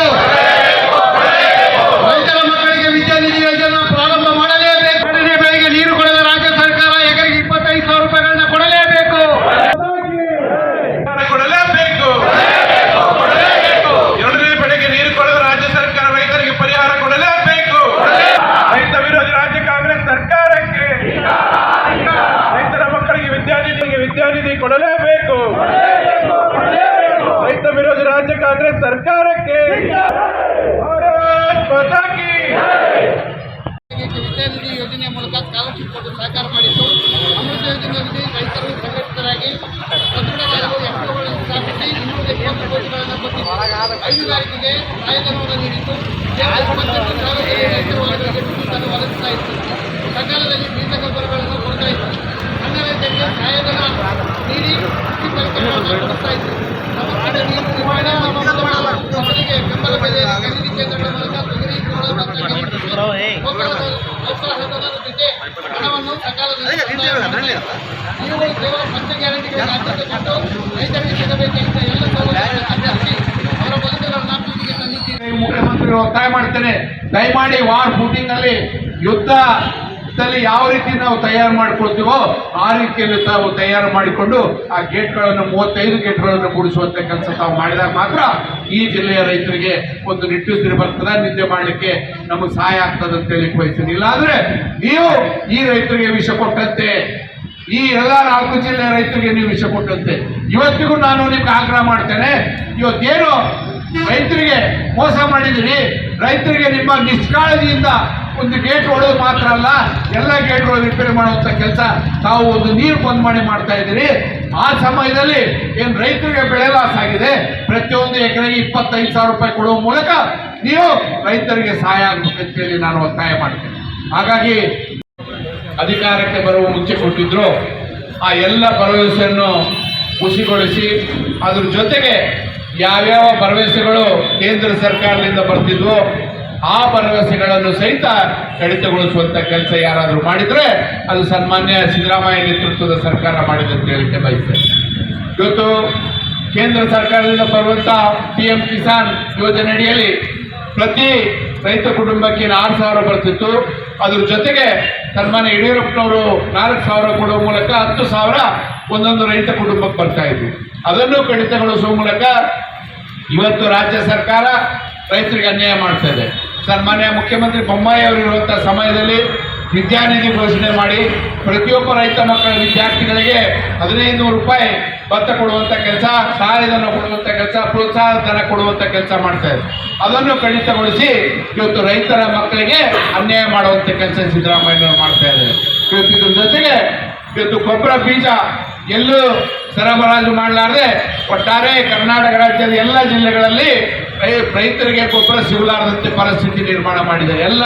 ರೈತರ ಮಕ್ಕಳಿಗೆ ವಿದ್ಯಾನಿಧಿ ಯೋಜನೆ ಪ್ರಾರಂಭ ಮಾಡಲೇಬೇಕು. ಕಡಿಮೆ ಬೆಳೆಗೆ ನೀರು ಕೊಡದ ರಾಜ್ಯ ಸರ್ಕಾರ ಎಕರೆಗೆ 25,000 ರೂಪಾಯಿಗಳನ್ನ ಕೊಡಲೇಬೇಕು. ಎರಡನೇ ಬೆಳೆಗೆ ನೀರು ಕೊಡದ ರಾಜ್ಯ ಸರ್ಕಾರ ರೈತರಿಗೆ ಪರಿಹಾರ ಕೊಡಲೇಬೇಕು. ರೈತ ವಿರೋಧಿ ರಾಜ್ಯ ಕಾಂಗ್ರೆಸ್ ಸರ್ಕಾರಕ್ಕೆ, ರೈತರ ಮಕ್ಕಳಿಗೆ ವಿದ್ಯಾನಿಧಿ ಕೊಡಲೇಬೇಕು. ರೈತ ವಿರೋಧಿ ರಾಜ್ಯ ಕಾಂಗ್ರೆಸ್ ಸರ್ಕಾರಕ್ಕೆ ಭಾರತ್ ಮಾತಾ ಕಿ. ವಿದ್ಯಾನಿಧಿ ಯೋಜನೆಯ ಮೂಲಕ ಸ್ಕಾಲರ್ಶಿಪ್ ಕೊಟ್ಟು ಸಹಕಾರ ಮಾಡಿದ್ದು, ಅಮೃತ ಯೋಜನೆಯಲ್ಲಿ ರೈತರು ಸಂಘಟಿತರಾಗಿ ಸದೃಢವಾದ ಎಫ್ಒಗಳನ್ನು ಸ್ಥಾಪಿಸಿ 220 ಕೋಟಿಗಳನ್ನು ಕೊಟ್ಟಿದ್ದು, ಹೈನುಗಾರಿಕೆಗೆ ಸಹಾಯಧನವನ್ನು ನೀಡಿದ್ದು, ರೈತರು ಒದಗಿಸ್ತಾ ಇತ್ತು. ಸಕಾಲದಲ್ಲಿ ಬೀಜ ಗೊಬ್ಬರಗಳನ್ನು ಕೊಡ್ತಾ ಇತ್ತು. ಸಣ್ಣ ರೈತರಿಗೆ ಸಹಾಯಧನ ನೀಡಿ ಕೃಷಿ ಪರಿಕರಗಳನ್ನು ಕೊಡಿಸ್ತಾ ಇತ್ತು. ಸಮಗ್ರ ನೀರು ನಿರ್ವಹಣೆ ಮತ್ತು ಮೊದಲಿಗೆ ಬೆಂಬಲ ಬೆಲೆ ಖರೀದಿ ಕೇಂದ್ರಗಳ ಮೂಲಕ ತೊಗರಿ, ಜೋಳ ಮತ್ತು ಪ್ರೋತ್ಸಾಹಧನದ ಜೊತೆ ಹಣವನ್ನು ಸಕಾಲದಲ್ಲಿ ಇವುಗಳು ಕೇವಲ ಪಂಚ ಗ್ಯಾರಂಟಿಗಳಿಗೆ ಆದ್ಯತೆ ಕೊಟ್ಟು ರೈತರಿಗೆ ಸಿಗಬೇಕೆಂದ ಎಲ್ಲ ಸೌಲಭ್ಯಗಳನ್ನು ಆಚರಿಸಿ ಅವರ ಬದುಕುಗಳನ್ನು ಬೀದಿಗೆ ತಂದಿದ್ದೀರಿ. ಮುಖ್ಯಮಂತ್ರಿ ಒತ್ತಾಯ ಮಾಡ್ತೇನೆ, ದಯಮಾಡಿ ವಾರ್ ಫೂಟಿಂಗ್ ಅಲ್ಲಿ ಯುದ್ಧದಲ್ಲಿ ಯಾವ ರೀತಿ ನಾವು ತಯಾರು ಮಾಡ್ಕೊಳ್ತೀವೋ ಆ ರೀತಿಯಲ್ಲಿ ತಾವು ತಯಾರು ಮಾಡಿಕೊಂಡು ಆ ಗೇಟ್ಗಳನ್ನು 35 ಗೇಟ್ಗಳನ್ನು ಮೂಡಿಸುವಂತ ಕೆಲಸ ತಾವು ಮಾಡಿದಾಗ ಮಾತ್ರ ಈ ಜಿಲ್ಲೆಯ ರೈತರಿಗೆ ಒಂದು ನಿಟ್ಟುಸಿರು ಬರ್ತದೆ, ನಿದ್ದೆ ಮಾಡಲಿಕ್ಕೆ ನಮಗೆ ಸಹಾಯ ಆಗ್ತದೆ ಅಂತ ಹೇಳಿ ಬಯಸ್ತೀನಿ. ಇಲ್ಲಾಂದ್ರೆ ನೀವು ಈ ರೈತರಿಗೆ ವಿಷ ಕೊಟ್ಟಂತೆ, ಈ ಎಲ್ಲ 4 ಜಿಲ್ಲೆಯ ರೈತರಿಗೆ ನೀವು ವಿಷ ಕೊಟ್ಟಂತೆ. ಇವತ್ತಿಗೂ ನಾನು ನಿಮ್ಗೆ ಆಗ್ರಹ ಮಾಡ್ತೇನೆ, ಇವತ್ತೇನು ರೈತರಿಗೆ ಮೋಸ ಮಾಡಿದಿರಿ, ರೈತರಿಗೆ ನಿಮ್ಮ ನಿಷ್ಕಾಳಜಿಯಿಂದ ಒಂದು ಗೇಟ್ ಹೊಡೆದು ಮಾತ್ರ ಅಲ್ಲ, ಎಲ್ಲ ಗೇಟ್ಗಳು ರಿಪೇರಿ ಮಾಡುವಂತ ಕೆಲಸ ತಾವು ಒಂದು ನೀರು ಬಂದ್ ಮಾಡಿ ಮಾಡ್ತಾ ಇದ್ದೀರಿ. ಆ ಸಮಯದಲ್ಲಿ ಏನು ರೈತರಿಗೆ ಬೆಳೆ ಲಾಸ್ ಆಗಿದೆ, ಪ್ರತಿಯೊಂದು ಎಕರೆಗೆ 25,000 ರೂಪಾಯಿ ಕೊಡುವ ಮೂಲಕ ನೀವು ರೈತರಿಗೆ ಸಹಾಯ ಆಗಬೇಕಂತೇಳಿ ನಾನು ಒತ್ತಾಯ ಮಾಡ್ತೇನೆ. ಹಾಗಾಗಿ ಅಧಿಕಾರಕ್ಕೆ ಬರುವ ಮುಂಚೆ ಕೊಟ್ಟಿದ್ರು ಆ ಎಲ್ಲ ಭರವಸೆಯನ್ನು ಹುಸಿಗೊಳಿಸಿ ಅದ್ರ ಜೊತೆಗೆ ಯಾವ್ಯಾವ ಭರವಸೆಗಳು ಕೇಂದ್ರ ಸರ್ಕಾರದಿಂದ ಬರ್ತಿದ್ವೋ ಆ ಭರವಸೆಗಳನ್ನು ಸಹಿತ ಕಡಿತಗೊಳಿಸುವಂತ ಕೆಲಸ ಯಾರಾದರೂ ಮಾಡಿದ್ರೆ ಅದು ಸನ್ಮಾನ್ಯ ಸಿದ್ದರಾಮಯ್ಯ ನೇತೃತ್ವದ ಸರ್ಕಾರ ಮಾಡಿದೆ ಅಂತ ಹೇಳಿಕೆ ಬಯಸ್ತೇನೆ. ಇವತ್ತು ಕೇಂದ್ರ ಸರ್ಕಾರದಿಂದ ಬರುವಂತ PM ಕಿಸಾನ್ ಯೋಜನೆ ಅಡಿಯಲ್ಲಿ ಪ್ರತಿ ರೈತ ಕುಟುಂಬಕ್ಕೆ 6,000 ಬರ್ತಿತ್ತು. ಅದ್ರ ಜೊತೆಗೆ ಸನ್ಮಾನ್ಯ ಯಡಿಯೂರಪ್ಪನವರು 4,000 ಕೊಡುವ ಮೂಲಕ 10,000 ಒಂದೊಂದು ರೈತ ಕುಟುಂಬಕ್ಕೆ ಬರ್ತಾ ಇದ್ವು. ಅದನ್ನು ಕಡಿತಗೊಳಿಸುವ ಮೂಲಕ ಇವತ್ತು ರಾಜ್ಯ ಸರ್ಕಾರ ರೈತರಿಗೆ ಅನ್ಯಾಯ ಮಾಡ್ತಾ ಇದೆ. ಸನ್ಮಾನ್ಯ ಮುಖ್ಯಮಂತ್ರಿ ಬೊಮ್ಮಾಯಿ ಅವರು ಇರುವಂತಹ ಸಮಯದಲ್ಲಿ ವಿದ್ಯಾನಿಧಿ ಘೋಷಣೆ ಮಾಡಿ ಪ್ರತಿಯೊಬ್ಬ ರೈತ ಮಕ್ಕಳ ವಿದ್ಯಾರ್ಥಿಗಳಿಗೆ 1500 ರೂಪಾಯಿ ಭತ್ತ ಕೊಡುವಂಥ ಕೆಲಸ, ಸಹಾಯಧನ ಕೊಡುವಂಥ ಕೆಲಸ, ಪ್ರೋತ್ಸಾಹ ಧನ ಕೊಡುವಂಥ ಕೆಲಸ ಮಾಡ್ತಾ ಇದೆ. ಅದನ್ನು ಕಡಿತಗೊಳಿಸಿ ಇವತ್ತು ರೈತರ ಮಕ್ಕಳಿಗೆ ಅನ್ಯಾಯ ಮಾಡುವಂಥ ಕೆಲಸ ಸಿದ್ದರಾಮಯ್ಯನವರು ಮಾಡ್ತಾ ಇದ್ದಾರೆ. ಇವತ್ತು ಇದ್ರ ಜೊತೆಗೆ ಇವತ್ತು ಗೊಬ್ಬರ ಬೀಜ ಎಲ್ಲೂ ಸರಬರಾಜು ಮಾಡಲಾರದೆ ಒಟ್ಟಾರೆ ಕರ್ನಾಟಕ ರಾಜ್ಯದ ಎಲ್ಲ ಜಿಲ್ಲೆಗಳಲ್ಲಿ ರೈತರಿಗೆ ಗೊಬ್ಬರ ಸಿಗಲಾರದಂತೆ ಪರಿಸ್ಥಿತಿ ನಿರ್ಮಾಣ ಮಾಡಿದ್ದಾರೆ. ಎಲ್ಲ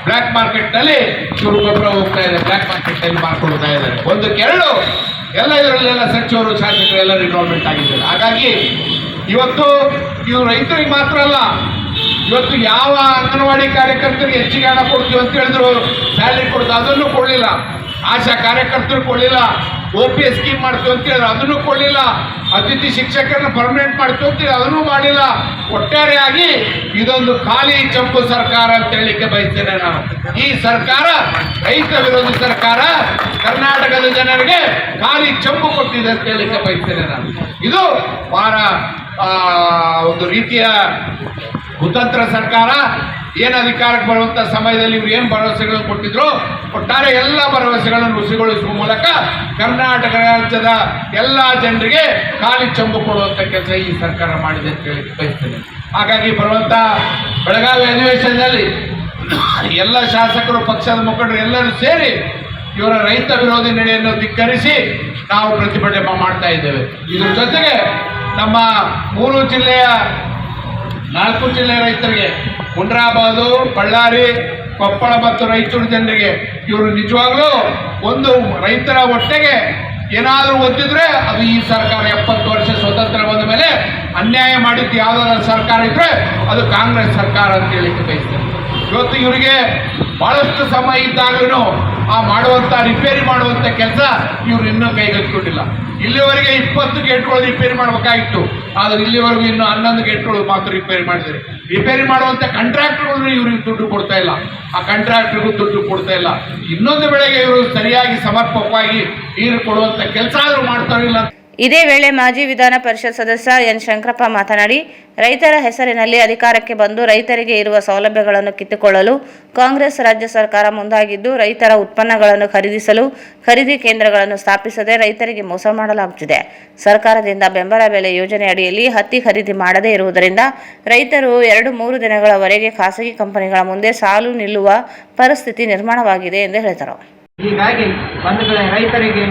ಬ್ಲ್ಯಾಕ್ ಮಾರ್ಕೆಟ್ನಲ್ಲಿ ಇವರು ಗೊಬ್ಬರ ಹೋಗ್ತಾ ಇದೆ, ಬ್ಲ್ಯಾಕ್ ಮಾರ್ಕೆಟ್ನಲ್ಲಿ ಮಾರ್ಕೊಳ್ತಾ ಇದ್ದಾರೆ. ಒಂದು ಕೆರಳು ಎಲ್ಲ ಇದರಲ್ಲೆಲ್ಲ ಸಚಿವರು ಶಾಸಕರು ಎಲ್ಲರೂ ಇನ್ವಾಲ್ವ್ಮೆಂಟ್ ಆಗಿದ್ದಾರೆ. ಹಾಗಾಗಿ ಇವತ್ತು ಇವು ರೈತರಿಗೆ ಮಾತ್ರ ಅಲ್ಲ, ಇವತ್ತು ಯಾವ ಅಂಗನವಾಡಿ ಕಾರ್ಯಕರ್ತರಿಗೆ ಹೆಚ್ಚಿಗೆ ಹಣ ಕೊಡ್ತೀವಿ ಅಂತ ಹೇಳಿದ್ರು, ಸ್ಯಾಲರಿ ಕೊಡ್ತೀವಿ ಅದನ್ನು ಕೊಡಲಿಲ್ಲ. ಆಶಾ ಕಾರ್ಯಕರ್ತರು ಕೊಡಲಿಲ್ಲ. OPS ಸ್ಕೀಮ್ ಮಾಡ್ತೀವಿ ಅಂತ ಹೇಳಿದ್ರು ಅದನ್ನು ಕೊಡಲಿಲ್ಲ. ಅತಿಥಿ ಶಿಕ್ಷಕರನ್ನ ಪರ್ಮನೆಂಟ್ ಮಾಡ್ತೀವಿ ಅಂತ ಹೇಳಿ ಅದನ್ನು ಮಾಡಿಲ್ಲ. ಒಟ್ಟಾರೆಯಾಗಿ ಇದೊಂದು ಖಾಲಿ ಚಂಪು ಸರ್ಕಾರ ಅಂತ ಹೇಳಲಿಕ್ಕೆ ಬಯಸ್ತೇನೆ ನಾನು. ಈ ಸರ್ಕಾರ ರೈತ ವಿರೋಧಿ ಸರ್ಕಾರ, ಕರ್ನಾಟಕದ ಜನರಿಗೆ ಖಾಲಿ ಚಂಪು ಕೊಟ್ಟಿದೆ ಅಂತ ಹೇಳಲಿಕ್ಕೆ ಬಯಸ್ತೇನೆ ನಾನು. ಇದು ಬಹಳ ಒಂದು ರೀತಿಯ ಕುತಂತ್ರ ಸರ್ಕಾರ. ಏನು ಅಧಿಕಾರಕ್ಕೆ ಬರುವಂಥ ಸಮಯದಲ್ಲಿ ಇವ್ರು ಏನು ಭರವಸೆಗಳನ್ನು ಕೊಟ್ಟಿದ್ರು, ಒಟ್ಟಾರೆ ಎಲ್ಲ ಭರವಸೆಗಳನ್ನು ಹುಸಿಗೊಳಿಸುವ ಮೂಲಕ ಕರ್ನಾಟಕ ರಾಜ್ಯದ ಎಲ್ಲ ಜನರಿಗೆ ಖಾಲಿ ಚಂಬು ಕೊಡುವಂಥ ಕೆಲಸ ಈ ಸರ್ಕಾರ ಮಾಡಿದೆ ಅಂತ ಹೇಳಿ ಬಯಸ್ತೇನೆ. ಹಾಗಾಗಿ ಬರುವಂಥ ಬೆಳಗಾವಿ ಅಧಿವೇಶನದಲ್ಲಿ ಎಲ್ಲ ಶಾಸಕರು, ಪಕ್ಷದ ಮುಖಂಡರು ಎಲ್ಲರೂ ಸೇರಿ ಇವರ ರೈತ ವಿರೋಧಿ ನಡೆಯನ್ನು ಧಿಕ್ಕರಿಸಿ ನಾವು ಪ್ರತಿಭಟನೆ ಮಾಡ್ತಾ ಇದ್ದೇವೆ. ಇದ್ರ ಜೊತೆಗೆ ನಮ್ಮ 4 ಜಿಲ್ಲೆಯ ರೈತರಿಗೆ, ಹುಂಡ್ರಾಬಾದು, ಬಳ್ಳಾರಿ, ಕೊಪ್ಪಳ ಮತ್ತು ರಾಯಚೂರು ಜನರಿಗೆ ಇವರು ನಿಜವಾಗ್ಲೂ ಒಂದು ರೈತರ ಹೊಟ್ಟೆಗೆ ಏನಾದರೂ ಒತ್ತಿದ್ರೆ ಅದು ಈ ಸರ್ಕಾರ. 70 ವರ್ಷ ಸ್ವತಂತ್ರ ಬಂದ ಮೇಲೆ ಅನ್ಯಾಯ ಮಾಡಿದ್ದು ಯಾವುದಾದ್ರೂ ಸರ್ಕಾರ ಇದ್ರೆ ಅದು ಕಾಂಗ್ರೆಸ್ ಸರ್ಕಾರ ಅಂತ ಹೇಳಿಕ್ಕೆ ಬಯಸ್ತೇನೆ. ಇವತ್ತು ಇವರಿಗೆ ಬಹಳಷ್ಟು ಸಮಯ ಇದ್ದಾಗಲೂ ಆ ಮಾಡುವಂಥ ರಿಪೇರಿ ಮಾಡುವಂಥ ಕೆಲಸ ಇವರು ಇನ್ನೂ ಕೈಗೆತ್ತಿಕೊಂಡಿಲ್ಲ. ಇಲ್ಲಿವರೆಗೆ 20 ಗೇಟ್ಗಳು ರಿಪೇರಿ ಮಾಡಬೇಕಾಗಿತ್ತು, ಆದರೆ ಇಲ್ಲಿವರೆಗೂ ಇನ್ನು 11 ಗೇಟ್ಗಳು ಮಾತ್ರ ರಿಪೇರಿ ಮಾಡಿದ್ದಾರೆ. ರಿಪೇರಿ ಮಾಡುವಂಥ ಕಾಂಟ್ರಾಕ್ಟರ್ಗಳು ಇವ್ರಿಗೆ ದುಡ್ಡು ಕೊಡ್ತಾ ಇಲ್ಲ, ಆ ಕಾಂಟ್ರಾಕ್ಟರ್ಗೂ ದುಡ್ಡು ಕೊಡ್ತಾ ಇಲ್ಲ. ಇನ್ನೊಂದು ಬೆಳೆಗೆ ಇವರು ಸರಿಯಾಗಿ ಸಮರ್ಪಕವಾಗಿ ನೀರು ಕೊಡುವಂಥ ಕೆಲಸ ಆದರೂ ಮಾಡ್ತಾರಿಲ್ಲ. ಇದೇ ವೇಳೆ ಮಾಜಿ ವಿಧಾನ ಪರಿಷತ್ ಸದಸ್ಯ ಎನ್ ಶಂಕರಪ್ಪ ಮಾತನಾಡಿ, ರೈತರ ಹೆಸರಿನಲ್ಲಿ ಅಧಿಕಾರಕ್ಕೆ ಬಂದು ರೈತರಿಗೆ ಇರುವ ಸೌಲಭ್ಯಗಳನ್ನು ಕಿತ್ತುಕೊಳ್ಳಲು ಕಾಂಗ್ರೆಸ್ ರಾಜ್ಯ ಸರ್ಕಾರ ಮುಂದಾಗಿದ್ದು, ರೈತರ ಉತ್ಪನ್ನಗಳನ್ನು ಖರೀದಿಸಲು ಖರೀದಿ ಕೇಂದ್ರಗಳನ್ನು ಸ್ಥಾಪಿಸದೆ ರೈತರಿಗೆ ಮೋಸ ಮಾಡಲಾಗುತ್ತಿದೆ. ಸರ್ಕಾರದಿಂದ ಬೆಂಬಲ ಬೆಲೆ ಯೋಜನೆ ಅಡಿಯಲ್ಲಿ ಹತ್ತಿ ಖರೀದಿ ಮಾಡದೇ ಇರುವುದರಿಂದ ರೈತರು 2-3 ದಿನಗಳವರೆಗೆ ಖಾಸಗಿ ಕಂಪನಿಗಳ ಮುಂದೆ ಸಾಲು ನಿಲ್ಲುವ ಪರಿಸ್ಥಿತಿ ನಿರ್ಮಾಣವಾಗಿದೆ ಎಂದು ಹೇಳಿದರು. ಹೀಗಾಗಿ ಬಂಧುಗಳೇ, ರೈತರಿಗೆ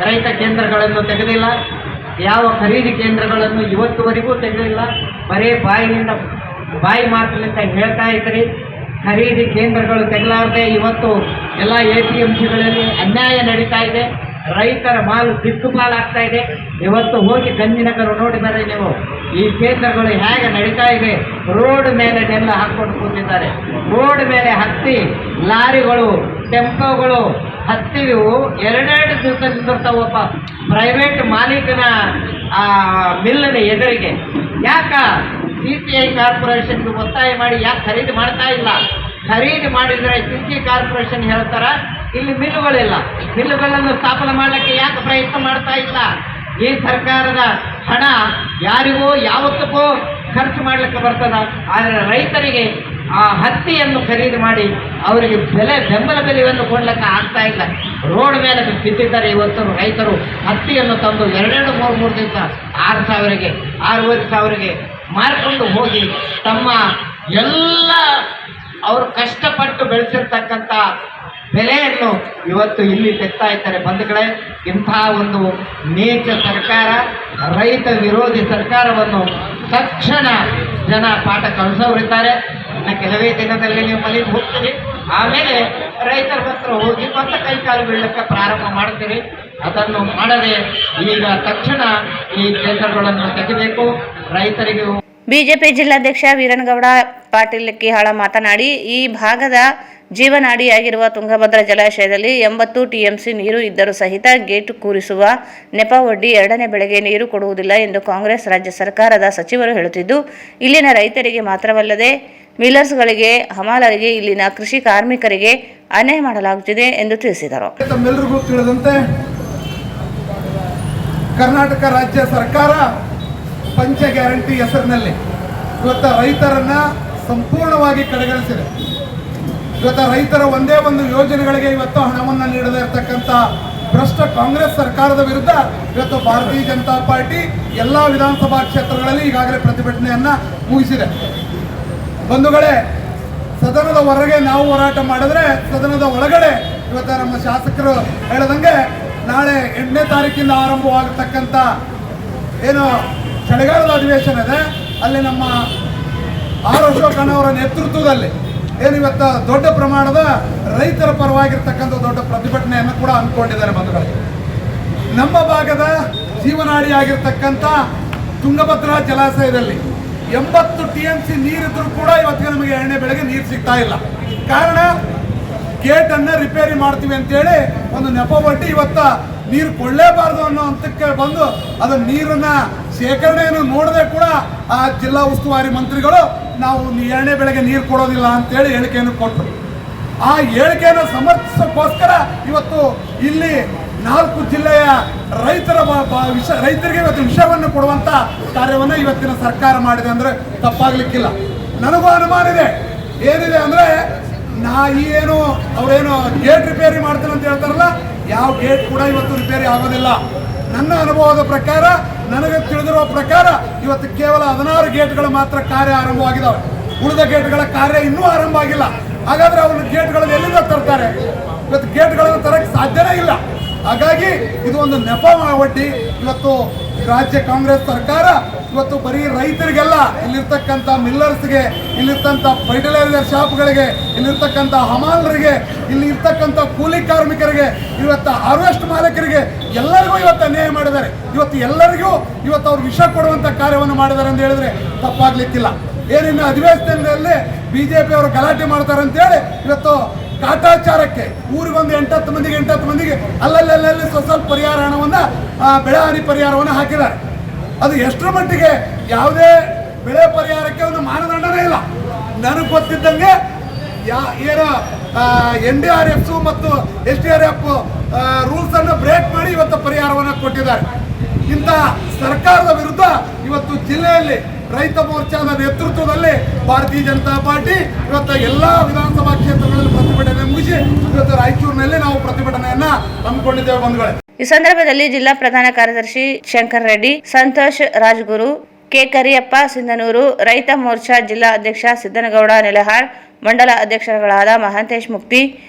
ರೈತ ಕೇಂದ್ರಗಳನ್ನು ತೆಗೆದಿಲ್ಲ, ಯಾವ ಖರೀದಿ ಕೇಂದ್ರಗಳನ್ನು ಇವತ್ತುವರೆಗೂ ತೆಗೆದಿಲ್ಲ. ಬರೀ ಬಾಯಿ ಮಾತಿನಿಂದ ಹೇಳ್ತಾ ಇದ್ರಿ. ಖರೀದಿ ಕೇಂದ್ರಗಳು ತೆಗೆಲಾರದೆ ಇವತ್ತು ಎಲ್ಲ APMCಗಳಲ್ಲಿ ಅನ್ಯಾಯ ನಡೀತಾ ಇದೆ. ರೈತರ ಮಾಲು ದಿಕ್ಕುಪಾಲಾಗ್ತಾ ಇದೆ. ಇವತ್ತು ಹೋಗಿ ಗಂಜಿನಗರ ನೋಡಿ ಬರ್ರಿ ನೀವು, ಈ ಕೇಂದ್ರಗಳು ಹೇಗೆ ನಡೀತಾ ಇದೆ. ರೋಡ್ ಮೇಲೆ ನೆಲ್ಲ ಹಾಕ್ಕೊಂಡು ಕೂತಿದ್ದಾರೆ. ರೋಡ್ ಮೇಲೆ ಹತ್ತಿ ಲಾರಿಗಳು, ಟೆಂಪೋಗಳು ಹತ್ತಿವು 2 ದಿವಸ ನಿಂದಿರ್ತಾವ ಒಬ್ಬ ಪ್ರೈವೇಟ್ ಮಾಲೀಕನ ಮಿಲ್ಲಿನ ಎದುರಿಗೆ. ಯಾಕ CCI ಕಾರ್ಪೊರೇಷನ್ಗೆ ಒತ್ತಾಯ ಮಾಡಿ ಯಾಕೆ ಖರೀದಿ ಮಾಡ್ತಾ ಇಲ್ಲ? ಖರೀದಿ ಮಾಡಿದರೆ CCI ಕಾರ್ಪೊರೇಷನ್ ಹೇಳ್ತಾರ ಇಲ್ಲಿ ಮಿಲ್ಲುಗಳಿಲ್ಲ, ಮಿಲ್ಲುಗಳನ್ನು ಸ್ಥಾಪನೆ ಮಾಡಲಿಕ್ಕೆ ಯಾಕೆ ಪ್ರಯತ್ನ ಮಾಡ್ತಾ ಇಲ್ಲ? ಈ ಸರ್ಕಾರದ ಹಣ ಯಾರಿಗೋ ಯಾವತ್ತಕ್ಕೋ ಖರ್ಚು ಮಾಡಲಿಕ್ಕೆ ಬರ್ತದ, ಆದರೆ ರೈತರಿಗೆ ಆ ಹತ್ತಿಯನ್ನು ಖರೀದಿ ಮಾಡಿ ಅವರಿಗೆ ಬೆಂಬಲ ಬೆಲೆಯನ್ನು ಕೊಡ್ಲಿಕ್ಕೆ ಆಗ್ತಾ ಇಲ್ಲ. ರೋಡ್ ಮೇಲೆ ಬಿದ್ದಿದ್ದಾರೆ ಇವತ್ತು ರೈತರು. ಹತ್ತಿಯನ್ನು ತಂದು 2-3 ದಿವಸ 6,000ಗೆ 6,500ಗೆ ಮಾರ್ಕೊಂಡು ಹೋಗಿ ತಮ್ಮ ಎಲ್ಲ ಅವರು ಕಷ್ಟಪಟ್ಟು ಬೆಳೆಸಿರ್ತಕ್ಕಂಥ ಬೆಲೆಯನ್ನು ಇವತ್ತು ಇಲ್ಲಿ ತೆಗ್ತಾ ಇದ್ದಾರೆ. ಬಂಧುಗಳೇ, ಇಂಥ ಒಂದು ನೀಚ ಸರ್ಕಾರ, ರೈತ ವಿರೋಧಿ ಸರ್ಕಾರವನ್ನು ತಕ್ಷಣ ಜನ ಪಾಠ ಕಲಿಸೋರಿದ್ದಾರೆ. ಇನ್ನು ಕೆಲವೇ ದಿನದಲ್ಲಿ ನೀವು ಮನೆಗೆ ಹೋಗ್ತೀರಿ, ಆಮೇಲೆ ರೈತರ ಹತ್ರ ಹೋಗಿ ಮತ್ತೆ ಕೈಕಾಲು ಬೀಳಕ್ಕೆ ಪ್ರಾರಂಭ ಮಾಡ್ತೀರಿ. ಅದನ್ನು ಮಾಡದೆ ಈಗ ತಕ್ಷಣ ಈ ಕೇಂದ್ರಗಳನ್ನು ತೆಗೆಯಬೇಕು. ರೈತರಿಗೆ ಬಿಜೆಪಿ ಜಿಲ್ಲಾಧ್ಯಕ್ಷ ವೀರನಗೌಡ ಪಾಟೀಲ್ ಕಿಹಾಳ ಮಾತನಾಡಿ, ಈ ಭಾಗದ ಜೀವನಾಡಿಯಾಗಿರುವ ತುಂಗಭದ್ರಾ ಜಲಾಶಯದಲ್ಲಿ 80 TMC ನೀರು ಇದ್ದರೂ ಸಹಿತ ಗೇಟ್ ಕೂರಿಸುವ ನೆಪ ಒಡ್ಡಿ 2ನೇ ಬೆಳೆಗೆ ನೀರು ಕೊಡುವುದಿಲ್ಲ ಎಂದು ಕಾಂಗ್ರೆಸ್ ರಾಜ್ಯ ಸರ್ಕಾರದ ಸಚಿವರು ಹೇಳುತ್ತಿದ್ದು, ಇಲ್ಲಿನ ರೈತರಿಗೆ ಮಾತ್ರವಲ್ಲದೆ ಮಿಲ್ಲರ್ಸ್ಗಳಿಗೆ, ಹಮಾಲರಿಗೆ, ಇಲ್ಲಿನ ಕೃಷಿ ಕಾರ್ಮಿಕರಿಗೆ ಅನ್ಯಾಯ ಮಾಡಲಾಗುತ್ತಿದೆ ಎಂದು ತಿಳಿಸಿದರು. ತಮ್ಮೆಲ್ಲರಿಗೂ ತಿಳಿದಂತೆ ಕರ್ನಾಟಕ ರಾಜ್ಯ ಸರ್ಕಾರ ಪಂಚ ಗ್ಯಾರಂಟಿ ಹೆಸರಿನಲ್ಲಿ ಇವತ್ತು ರೈತರನ್ನ ಸಂಪೂರ್ಣವಾಗಿ ಕಡೆಗಣಿಸಿದೆ. ಇವತ್ತು ರೈತರ ಒಂದೇ ಒಂದು ಯೋಜನೆಗಳಿಗೆ ಇವತ್ತು ಹಣವನ್ನು ನೀಡದೇ ಇರತಕ್ಕಂಥ ಭ್ರಷ್ಟ ಕಾಂಗ್ರೆಸ್ ಸರ್ಕಾರದ ವಿರುದ್ಧ ಇವತ್ತು ಭಾರತೀಯ ಜನತಾ ಪಾರ್ಟಿ ಎಲ್ಲ ವಿಧಾನಸಭಾ ಕ್ಷೇತ್ರಗಳಲ್ಲಿ ಈಗಾಗಲೇ ಪ್ರತಿಭಟನೆಯನ್ನ ಮುಗಿಸಿದೆ. ಬಂಧುಗಳೇ, ಸದನದ ಹೊರಗೆ ನಾವು ಹೋರಾಟ ಮಾಡಿದ್ರೆ ಸದನದ ಒಳಗಡೆ ಇವತ್ತು ನಮ್ಮ ಶಾಸಕರು ಹೇಳದಂಗೆ ನಾಳೆ 8ನೇ ತಾರೀಕಿಂದ ಆರಂಭವಾಗತಕ್ಕಂಥ ಏನು ಚಳಿಗಾಲದ ಅಧಿವೇಶನ ಇದೆ, ಅಲ್ಲಿ ನಮ್ಮ ಆರ್ ಅಶೋಕಣ್ಣ ಅವರ ನೇತೃತ್ವದಲ್ಲಿ ಏನು ಇವತ್ತು ದೊಡ್ಡ ಪ್ರಮಾಣದ ರೈತರ ಪರವಾಗಿರ್ತಕ್ಕಂಥ ದೊಡ್ಡ ಪ್ರತಿಭಟನೆಯನ್ನು ಕೂಡ ಹಮ್ಮಿಕೊಂಡಿದ್ದಾರೆ. ಬಂಧುಗಳು, ನಮ್ಮ ಭಾಗದ ಜೀವನಾಡಿಯಾಗಿರ್ತಕ್ಕಂಥ ತುಂಗಭದ್ರಾ ಜಲಾಶಯದಲ್ಲಿ 80 TMC ನೀರಿದ್ರೂ ಕೂಡ ಇವತ್ತಿಗೆ ನಮಗೆ 2ನೇ ಬೆಳೆಗೆ ನೀರು ಸಿಗ್ತಾ ಇಲ್ಲ. ಕಾರಣ ಗೇಟನ್ನು ರಿಪೇರಿ ಮಾಡ್ತೀವಿ ಅಂತೇಳಿ ಒಂದು ನೆಪ ಒಡ್ಡಿ ಇವತ್ತ ನೀರು ಕೊಳ್ಳೇಬಾರ್ದು ಅನ್ನೋ ಹಂತಕ್ಕೆ ಬಂದು ಅದು ನೀರನ್ನ ಶೇಖರಣೆಯನ್ನು ನೋಡದೆ ಕೂಡ ಆ ಜಿಲ್ಲಾ ಉಸ್ತುವಾರಿ ಮಂತ್ರಿಗಳು ನಾವು 2ನೇ ಬೆಳೆಗೆ ನೀರು ಕೊಡೋದಿಲ್ಲ ಅಂತೇಳಿ ಹೇಳಿಕೆಯನ್ನು ಕೊಟ್ಟರು. ಆ ಹೇಳಿಕೆಯನ್ನು ಸಮರ್ಥಿಸೋಕ್ಕೋಸ್ಕರ ಇವತ್ತು ಇಲ್ಲಿ 4 ಜಿಲ್ಲೆಯ ರೈತರಿಗೆ ಇವತ್ತು ವಿಷಯವನ್ನು ಕೊಡುವಂತ ಕಾರ್ಯವನ್ನು ಇವತ್ತಿನ ಸರ್ಕಾರ ಮಾಡಿದೆ ಅಂದ್ರೆ ತಪ್ಪಾಗ್ಲಿಕ್ಕಿಲ್ಲ. ನನಗೂ ಅನುಮಾನ ಇದೆ. ಏನಿದೆ ಅಂದ್ರೆ ಏನು ಅವರೇನು ಗೇಟ್ ರಿಪೇರಿ ಮಾಡ್ತೀನಿ ಅಂತ ಹೇಳ್ತಾರಲ್ಲ, ಯಾವ ಗೇಟ್ ಕೂಡ ಇವತ್ತು ರಿಪೇರಿ ಆಗೋದಿಲ್ಲ. ನನ್ನ ಅನುಭವದ ಪ್ರಕಾರ, ನನಗೆ ತಿಳಿದಿರುವ ಪ್ರಕಾರ ಇವತ್ತು ಕೇವಲ 16 ಗೇಟ್ಗಳು ಮಾತ್ರ ಕಾರ್ಯ ಆರಂಭವಾಗಿದ್ದಾವೆ. ಉಳಿದ ಗೇಟ್ಗಳ ಕಾರ್ಯ ಇನ್ನೂ ಆರಂಭ ಆಗಿಲ್ಲ. ಹಾಗಾದ್ರೆ ಅವ್ರ ಗೇಟ್ಗಳನ್ನು ಎಲ್ಲಿಂದ ತರ್ತಾರೆ? ಇವತ್ತು ಗೇಟ್ಗಳನ್ನು ತರಕ್ಕೆ ಸಾಧ್ಯನೇ ಇಲ್ಲ. ಹಾಗಾಗಿ ಇದು ಒಂದು ನೆಪ ಒಡ್ಡಿ ಇವತ್ತು ರಾಜ್ಯ ಕಾಂಗ್ರೆಸ್ ಸರ್ಕಾರ ಇವತ್ತು ಬರೀ ರೈತರಿಗೆಲ್ಲ, ಇಲ್ಲಿರ್ತಕ್ಕಂಥ ಮಿಲ್ಲರ್ಸ್ಗೆ, ಇಲ್ಲಿರ್ತಕ್ಕಂಥ ಫರ್ಟಿಲೈಸರ್ ಶಾಪ್ಗಳಿಗೆ, ಇಲ್ಲಿರ್ತಕ್ಕಂಥ ಹಮಾಲರಿಗೆ, ಇಲ್ಲಿ ಇರ್ತಕ್ಕಂಥ ಕೂಲಿ ಕಾರ್ಮಿಕರಿಗೆ, ಇವತ್ತು ಹಾರ್ವೆಸ್ಟ್ ಮಾಲೀಕರಿಗೆ ಎಲ್ಲರಿಗೂ ಇವತ್ತು ಅನ್ಯಾಯ ಮಾಡಿದ್ದಾರೆ. ಇವತ್ತು ಎಲ್ಲರಿಗೂ ಇವತ್ತು ಅವ್ರು ವಿಷ ಕೊಡುವಂಥ ಕಾರ್ಯವನ್ನು ಮಾಡಿದ್ದಾರೆ ಅಂತ ಹೇಳಿದ್ರೆ ತಪ್ಪಾಗ್ಲಿಕ್ಕಿಲ್ಲ. ಏನಿನ್ನು ಅಧಿವೇಶನದಲ್ಲಿ BJP ಅವರು ಗಲಾಟೆ ಮಾಡ್ತಾರೆ ಅಂತೇಳಿ ಇವತ್ತು ಕಾಟಾಚಾರಕ್ಕೆ ಊರಿಗೊಂದು 8-10 ಮಂದಿಗೆ ಅಲ್ಲಲ್ಲಿ ಸ್ವಲ್ಪ ಪರಿಹಾರ ಹಣವನ್ನು, ಬೆಳೆ ಹಾನಿ ಪರಿಹಾರವನ್ನು ಹಾಕಿದ್ದಾರೆ. ಅದು ಎಷ್ಟರ ಮಟ್ಟಿಗೆ ಯಾವುದೇ ಬೆಳೆ ಪರಿಹಾರಕ್ಕೆ ಒಂದು ಮಾನದಂಡನೇ ಇಲ್ಲ. ನನಗೆ ಗೊತ್ತಿದ್ದಂಗೆ ಏನೋ NDRF ಮತ್ತು SDRF ರೂಲ್ಸ್ ಅನ್ನು ಬ್ರೇಕ್ ಮಾಡಿ ಇವತ್ತು ಪರಿಹಾರವನ್ನು ಕೊಟ್ಟಿದ್ದಾರೆ. ಇಂಥ ಸರ್ಕಾರದ ವಿರುದ್ಧ ಇವತ್ತು ಜಿಲ್ಲೆಯಲ್ಲಿ ರೈತ ಮೋರ್ಚಾದ ನೇತೃತ್ವದಲ್ಲಿ ಭಾರತೀಯ ಜನತಾ ಪಾರ್ಟಿ ಇವತ್ತು ಎಲ್ಲಾ ವಿಧಾನಸಭಾ ಕ್ಷೇತ್ರಗಳಲ್ಲಿ ಪ್ರತಿಭಟನೆ ಮುಗಿಸಿ ಇವತ್ತು ರಾಯಚೂರಿನಲ್ಲಿ ನಾವು ಪ್ರತಿಭಟನೆಯನ್ನ ಹಮ್ಮಿಕೊಂಡಿದ್ದೇವೆ. ಬಂಧುಗಳೇ, ಈ ಸಂದರ್ಭದಲ್ಲಿ ಜಿಲ್ಲಾ ಪ್ರಧಾನ ಕಾರ್ಯದರ್ಶಿ ಶಂಕರ್ ರೆಡ್ಡಿ, ಸಂತೋಷ್ ರಾಜ್ಗುರು, ಕೆ ಕರಿಯಪ್ಪ ಸಿಂಧನೂರು, ರೈತ ಮೋರ್ಚಾ ಜಿಲ್ಲಾ ಅಧ್ಯಕ್ಷ ಸಿದ್ದನಗೌಡ ನೆಲಹಾಳ್, ಮಂಡಲ ಅಧ್ಯಕ್ಷರುಗಳಾದ ಮಹಾಂತೇಶ್ ಮುಕ್ತಿ,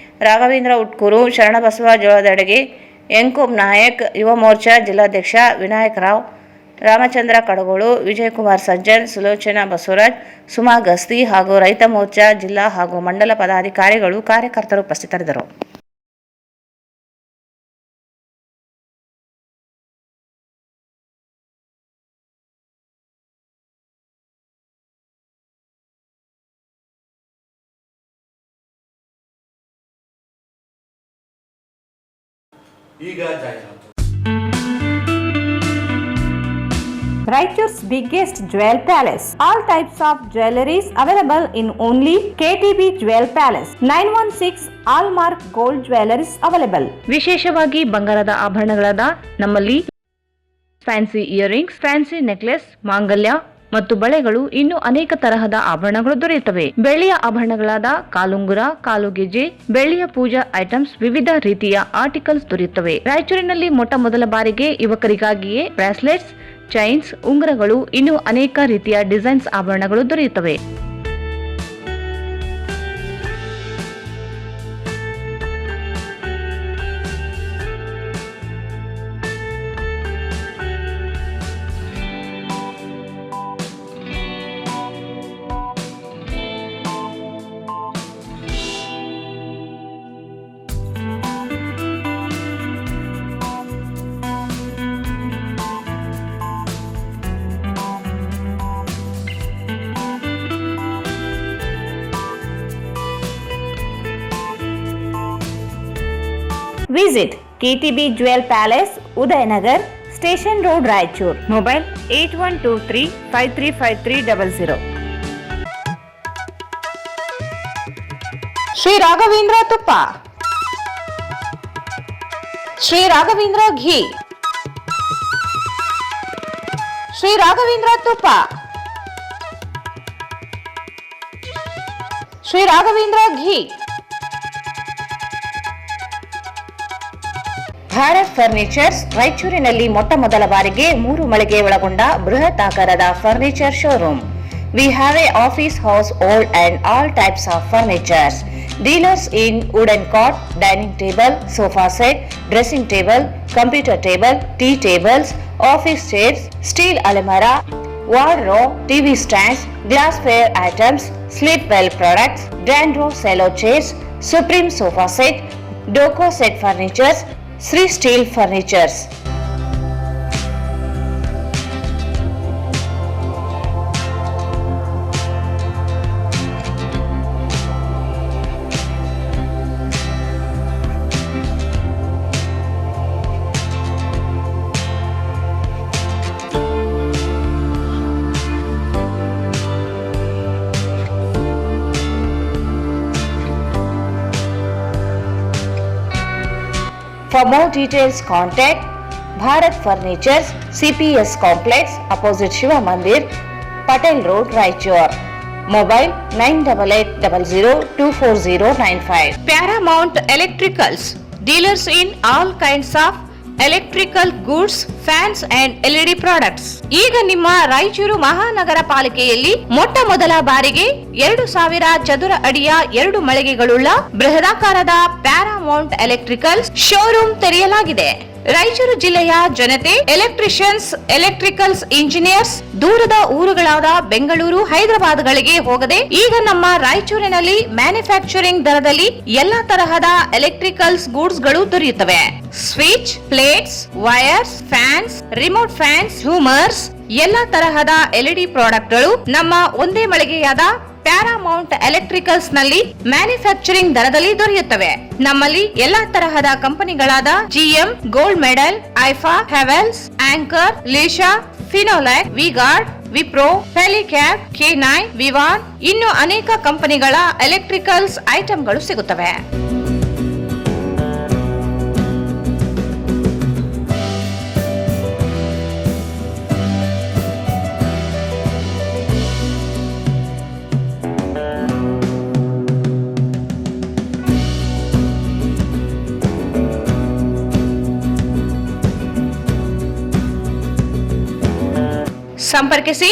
ರಾಘವೇಂದ್ರ ಉಟ್ಕೂರು, ಶರಣಬಸವ ಜೋಳದಡಗಿ, ಎಂಕೂಬ್ ನಾಯಕ್, ಯುವ ಮೋರ್ಚಾ ಜಿಲ್ಲಾಧ್ಯಕ್ಷ ವಿನಾಯಕ್ ರಾವ್, ರಾಮಚಂದ್ರ ಕಡಗೋಳು, ವಿಜಯಕುಮಾರ್ ಸಜ್ಜನ್, ಸುಲೋಚನಾ ಬಸವರಾಜ್, ಸುಮಾ ಗಸ್ತಿ ಹಾಗೂ ರೈತ ಮೋರ್ಚಾ ಜಿಲ್ಲಾ ಹಾಗೂ ಮಂಡಲ ಪದಾಧಿಕಾರಿಗಳು, ಕಾರ್ಯಕರ್ತರು ಉಪಸ್ಥಿತರಿದ್ದರು. ಈಗ ಜಾಹೀರಾತು. Raichur's biggest jewel palace. All types of jewelries available in only KTB Jewel Palace. 916 Allmark Gold Jewelries available. ವಿಶೇಷವಾಗಿ ಬಂಗಾರದ ಆಭರಣಗಳಾದ ನಮ್ಮಲ್ಲಿ ಫ್ಯಾನ್ಸಿ ಇಯರಿಂಗ್ಸ್, ಫ್ಯಾನ್ಸಿ ನೆಕ್ಲೆಸ್, ಮಾಂಗಲ್ಯ ಮತ್ತು ಬಳೆಗಳು, ಇನ್ನು ಅನೇಕ ತರಹದ ಆಭರಣಗಳು ದೊರೆಯುತ್ತವೆ. ಬೆಳ್ಳಿಯ ಆಭರಣಗಳಾದ ಕಾಲುಂಗುರ, ಕಾಲುಗೆಜೆ, ಬೆಳ್ಳಿಯ ಪೂಜಾ ಐಟಮ್ಸ್, ವಿವಿಧ ರೀತಿಯ ಆರ್ಟಿಕಲ್ಸ್ ದೊರೆಯುತ್ತವೆ. ರಾಯಚೂರಿನಲ್ಲಿ ಮೊಟ್ಟ ಮೊದಲ ಬಾರಿಗೆ ಯುವಕರಿಗಾಗಿಯೇ ಬ್ರಾಸ್ಲೆಟ್ಸ್, ಚೈನ್ಸ್, ಉಂಗುರಗಳು, ಇನ್ನು ಅನೇಕ ರೀತಿಯ ಡಿಸೈನ್ಸ್ ಆಭರಣಗಳು ದೊರೆಯುತ್ತವೆ. Visit KTB Jewel Palace, Udayanagar, Station Road, Raichur. Mobile 8123535300. Sri Raghavendra Tuppa, Sri Raghavendra Ghee, Sri Raghavendra Tuppa, Sri Raghavendra Ghee. Bharat furnitures ರಾಯಚೂರಿನಲ್ಲಿ ಮೊಟ್ಟ ಮೊದಲ ಬಾರಿಗೆ 3 ಮಳಿಗೆ ಒಳಗೊಂಡ ಬೃಹತ್ ಆಕಾರದ furniture showroom. We have a office house, old and all types of furnitures. Dealers in wooden cot, dining table, sofa set, dressing table, computer table, tea tables, office chairs, steel almirah, wardrobe, TV stands, glassware items, sleepwell products, Dandro cello chairs, Supreme sofa set, Doco set furnitures, Sri Steel furnitures. For more details, contact Bharat Furnitures, CPS Complex, opposite Shiva Mandir, Patel Road, Raichur. Mobile 9880024095. Paramount Electricals, dealers in all kinds of electrical goods, fans and LED products. ಈಗ ನಿಮ್ಮ ರಾಯಚೂರು ಮಹಾನಗರ ಪಾಲಿಕೆಯಲ್ಲಿ ಮೊಟ್ಟ ಮೊದಲ ಬಾರಿಗೆ 2000 ಚದುರ ಅಡಿಯ 2 ಮಳಿಗೆಗಳುಳ್ಳ ಬೃಹದಾಕಾರದ Paramount electricals showroom ತೆರೆಯಲಾಗಿದೆ. ರಾಯಚೂರು ಜಿಲ್ಲೆಯ ಜನತೆ, ಎಲೆಕ್ಟ್ರಿಷಿಯನ್ಸ್, ಎಲೆಕ್ಟ್ರಿಕಲ್ಸ್ ಇಂಜಿನಿಯರ್ಸ್ ದೂರದ ಊರುಗಳಾದ ಬೆಂಗಳೂರು, ಹೈದರಾಬಾದ್ಗಳಿಗೆ ಹೋಗದೆ ಈಗ ನಮ್ಮ ರಾಯಚೂರಿನಲ್ಲಿ ಮ್ಯಾನುಫ್ಯಾಕ್ಚರಿಂಗ್ ದರದಲ್ಲಿ ಎಲ್ಲಾ ತರಹದ ಎಲೆಕ್ಟ್ರಿಕಲ್ಸ್ ಗೂಡ್ಸ್ ಗಳು ದೊರೆಯುತ್ತವೆ. Switch, plates, wires, fans, remote fans, ಹ್ಯೂಮರ್ಸ್, ಎಲ್ಲಾ ತರಹದ LED ಪ್ರಾಡಕ್ಟ್ ಗಳು ನಮ್ಮ ಒಂದೇ ಮಳಿಗೆಯಾದ ಪ್ಯಾರಾಮೌಂಟ್ ಎಲೆಕ್ಟ್ರಿಕಲ್ಸ್ ನಲ್ಲಿ ಮ್ಯಾನುಫ್ಯಾಕ್ಚರಿಂಗ್ ದರದಲ್ಲಿ ದೊರೆಯುತ್ತವೆ. ನಮ್ಮಲ್ಲಿ ಎಲ್ಲಾ ತರಹದ ಕಂಪನಿಗಳಾದ GM, ಗೋಲ್ಡ್ ಮೆಡಲ್, ಐಫಾ, ಹೆವೆಲ್ಸ್, ಆಂಕರ್, ಲೀಶಾ, ಫಿನೋಲ್ಯಾಕ್, ವಿಗಾರ್ಡ್, ವಿಪ್ರೋ, ಫೆಲಿಕ್ಯಾಪ್, K9, ವಿವಾನ್ ಇನ್ನು ಅನೇಕ ಕಂಪನಿಗಳ ಎಲೆಕ್ಟ್ರಿಕಲ್ಸ್ ಐಟಂಗಳು ಸಿಗುತ್ತವೆ. ಸಂಪರ್ಕಿಸಿ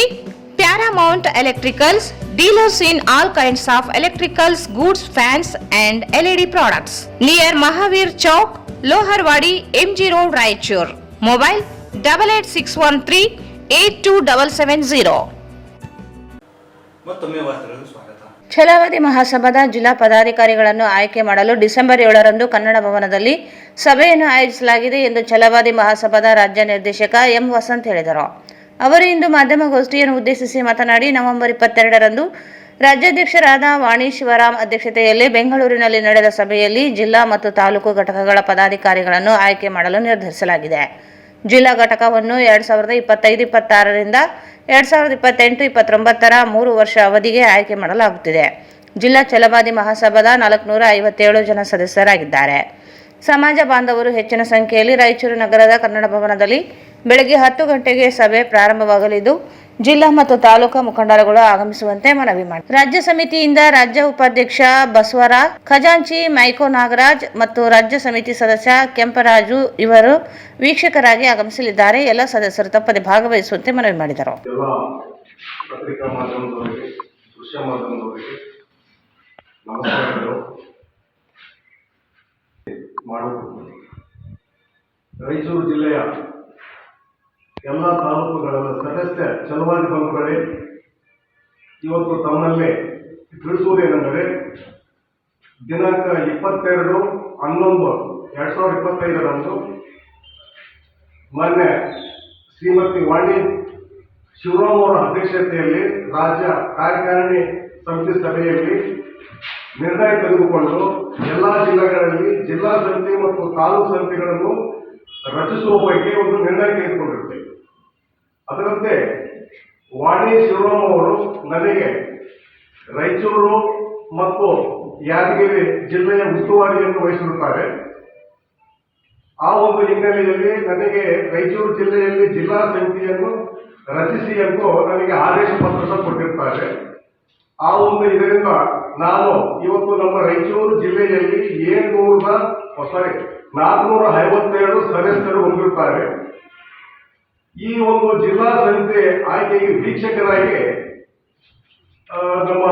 Paramount electricals, dealers in all kinds of electricals goods, fans and LED products, near Mahaveer Chowk, Loharwadi, MG road, Raichur. Mobile 8861382770. ಮತ್ತೊಮ್ಮೆ ವಾರ್ತೆಗಳಿಗೆ ಸ್ವಾಗತ. ಛಲವಾದಿ ಮಹಾಸಭಾದ ಜಿಲ್ಲಾ ಪದಾಧಿಕಾರಿಗಳನ್ನು ಆಯ್ಕೆ ಮಾಡಲು ಡಿಸೆಂಬರ್ 7ರಂದು ಕನ್ನಡ ಭವನದಲ್ಲಿ ಸಭೆಯನ್ನು ಆಯೋಜಿಸಲಾಗಿದೆ ಎಂದು ಛಲವಾದಿ ಮಹಾಸಭಾದ ರಾಜ್ಯ ನಿರ್ದೇಶಕ ಎಂ ವಸಂತ್ ಹೇಳಿದರು. ಅವರು ಇಂದು ಮಾಧ್ಯಮಗೋಷ್ಠಿಯನ್ನು ಉದ್ದೇಶಿಸಿ ಮಾತನಾಡಿ, ನವೆಂಬರ್ 22ರಂದು ರಾಜ್ಯಾಧ್ಯಕ್ಷರಾದ ವಾಣಿ ಶಿವರಾಮ್ ಅಧ್ಯಕ್ಷತೆಯಲ್ಲಿ ಬೆಂಗಳೂರಿನಲ್ಲಿ ನಡೆದ ಸಭೆಯಲ್ಲಿ ಜಿಲ್ಲಾ ಮತ್ತು ತಾಲೂಕು ಘಟಕಗಳ ಪದಾಧಿಕಾರಿಗಳನ್ನು ಆಯ್ಕೆ ಮಾಡಲು ನಿರ್ಧರಿಸಲಾಗಿದೆ. ಜಿಲ್ಲಾ ಘಟಕವನ್ನು 2025-26ರಿಂದ 2028-29ರ 3 ವರ್ಷ ಅವಧಿಗೆ ಆಯ್ಕೆ ಮಾಡಲಾಗುತ್ತಿದೆ. ಜಿಲ್ಲಾ ಛಲವಾದಿ ಮಹಾಸಭಾದ 457 ಜನ ಸದಸ್ಯರಾಗಿದ್ದಾರೆ. ಸಮಾಜ ಬಾಂಧವರು ಹೆಚ್ಚಿನ ಸಂಖ್ಯೆಯಲ್ಲಿ ರಾಯಚೂರು ನಗರದ ಕನ್ನಡ ಭವನದಲ್ಲಿ ಬೆಳಗ್ಗೆ 10 ಗಂಟೆಗೆ ಸಭೆ ಪ್ರಾರಂಭವಾಗಲಿದ್ದು, ಜಿಲ್ಲಾ ಮತ್ತು ತಾಲೂಕಾ ಮುಖಂಡರುಗಳು ಆಗಮಿಸುವಂತೆ ಮನವಿ ಮಾಡಿದರು. ರಾಜ್ಯ ಸಮಿತಿಯಿಂದ ರಾಜ್ಯ ಉಪಾಧ್ಯಕ್ಷ ಬಸವರಾಜ್, ಖಜಾಂಚಿ ಮೈಕೋ ನಾಗರಾಜ್ ಮತ್ತು ರಾಜ್ಯ ಸಮಿತಿ ಸದಸ್ಯ ಕೆಂಪರಾಜು ಇವರು ವೀಕ್ಷಕರಾಗಿ ಆಗಮಿಸಲಿದ್ದಾರೆ. ಎಲ್ಲ ಸದಸ್ಯರು ತಪ್ಪದೆ ಭಾಗವಹಿಸುವಂತೆ ಮನವಿ ಮಾಡಿದರು. ಪತ್ರಿಕಾ ಮಾಧ್ಯಮದವರಿಗೆ, ದೃಶ್ಯ ಮಾಧ್ಯಮದವರಿಗೆ ನಮಸ್ಕಾರಗಳು. ರಾಯಚೂರು ಜಿಲ್ಲೆಯ ಎಲ್ಲ ತಾಲೂಕುಗಳ ಸದಸ್ಯ ಛಲವಾದಿ ಬಂಧುಗಳೇ, ಇವತ್ತು ತಮ್ಮಲ್ಲೇ ತಿಳಿಸುವುದೇನೆಂದರೆ, ದಿನಾಂಕ 22/11/2025ರಂದು ಮಾನ್ಯ ಶ್ರೀಮತಿ ವಾಣಿ ಶಿವರಾಮ್ ಅವರ ಅಧ್ಯಕ್ಷತೆಯಲ್ಲಿ ರಾಜ್ಯ ಕಾರ್ಯಕಾರಿಣಿ ಸಮಿತಿ ಸಭೆಯಲ್ಲಿ ನಿರ್ಣಯ ತೆಗೆದುಕೊಂಡು ಎಲ್ಲ ಜಿಲ್ಲೆಗಳಲ್ಲಿ ಜಿಲ್ಲಾ ಸಮಿತಿ ಮತ್ತು ತಾಲೂಕು ಸಮಿತಿಗಳನ್ನು ರಚಿಸುವ ಬಗ್ಗೆ ಒಂದು ನಿರ್ಣಯ ತೆಗೆದುಕೊಂಡಿರುತ್ತೇವೆ. ಅದರಂತೆ ವಾಣಿ ಶಿವರಾಮ್ ಅವರು ನನಗೆ ರಾಯಚೂರು ಮತ್ತು ಯಾದಗಿರಿ ಜಿಲ್ಲೆಯ ಉಸ್ತುವಾರಿಯನ್ನು ವಹಿಸಿರುತ್ತಾರೆ. ಆ ಒಂದು ಹಿನ್ನೆಲೆಯಲ್ಲಿ ನನಗೆ ರಾಯಚೂರು ಜಿಲ್ಲೆಯಲ್ಲಿ ಜಿಲ್ಲಾ ಸಮಿತಿಯನ್ನು ರಚಿಸಿ ಎಂದು ನನಗೆ ಆದೇಶ ಪತ್ರ ಕೊಟ್ಟಿರ್ತಾರೆ. ಆ ಒಂದು ಇದರಿಂದ ನಾನು ಇವತ್ತು ನಮ್ಮ ರಾಯಚೂರು ಜಿಲ್ಲೆಯಲ್ಲಿ 457 ಸದಸ್ಯರು ಹೊಂದಿರುತ್ತಾರೆ. ಈ ಒಂದು ಜಿಲ್ಲಾ ಸಮಿತಿ ಆಯ್ಕೆಗೆ ವೀಕ್ಷಕರಾಗಿ ನಮ್ಮ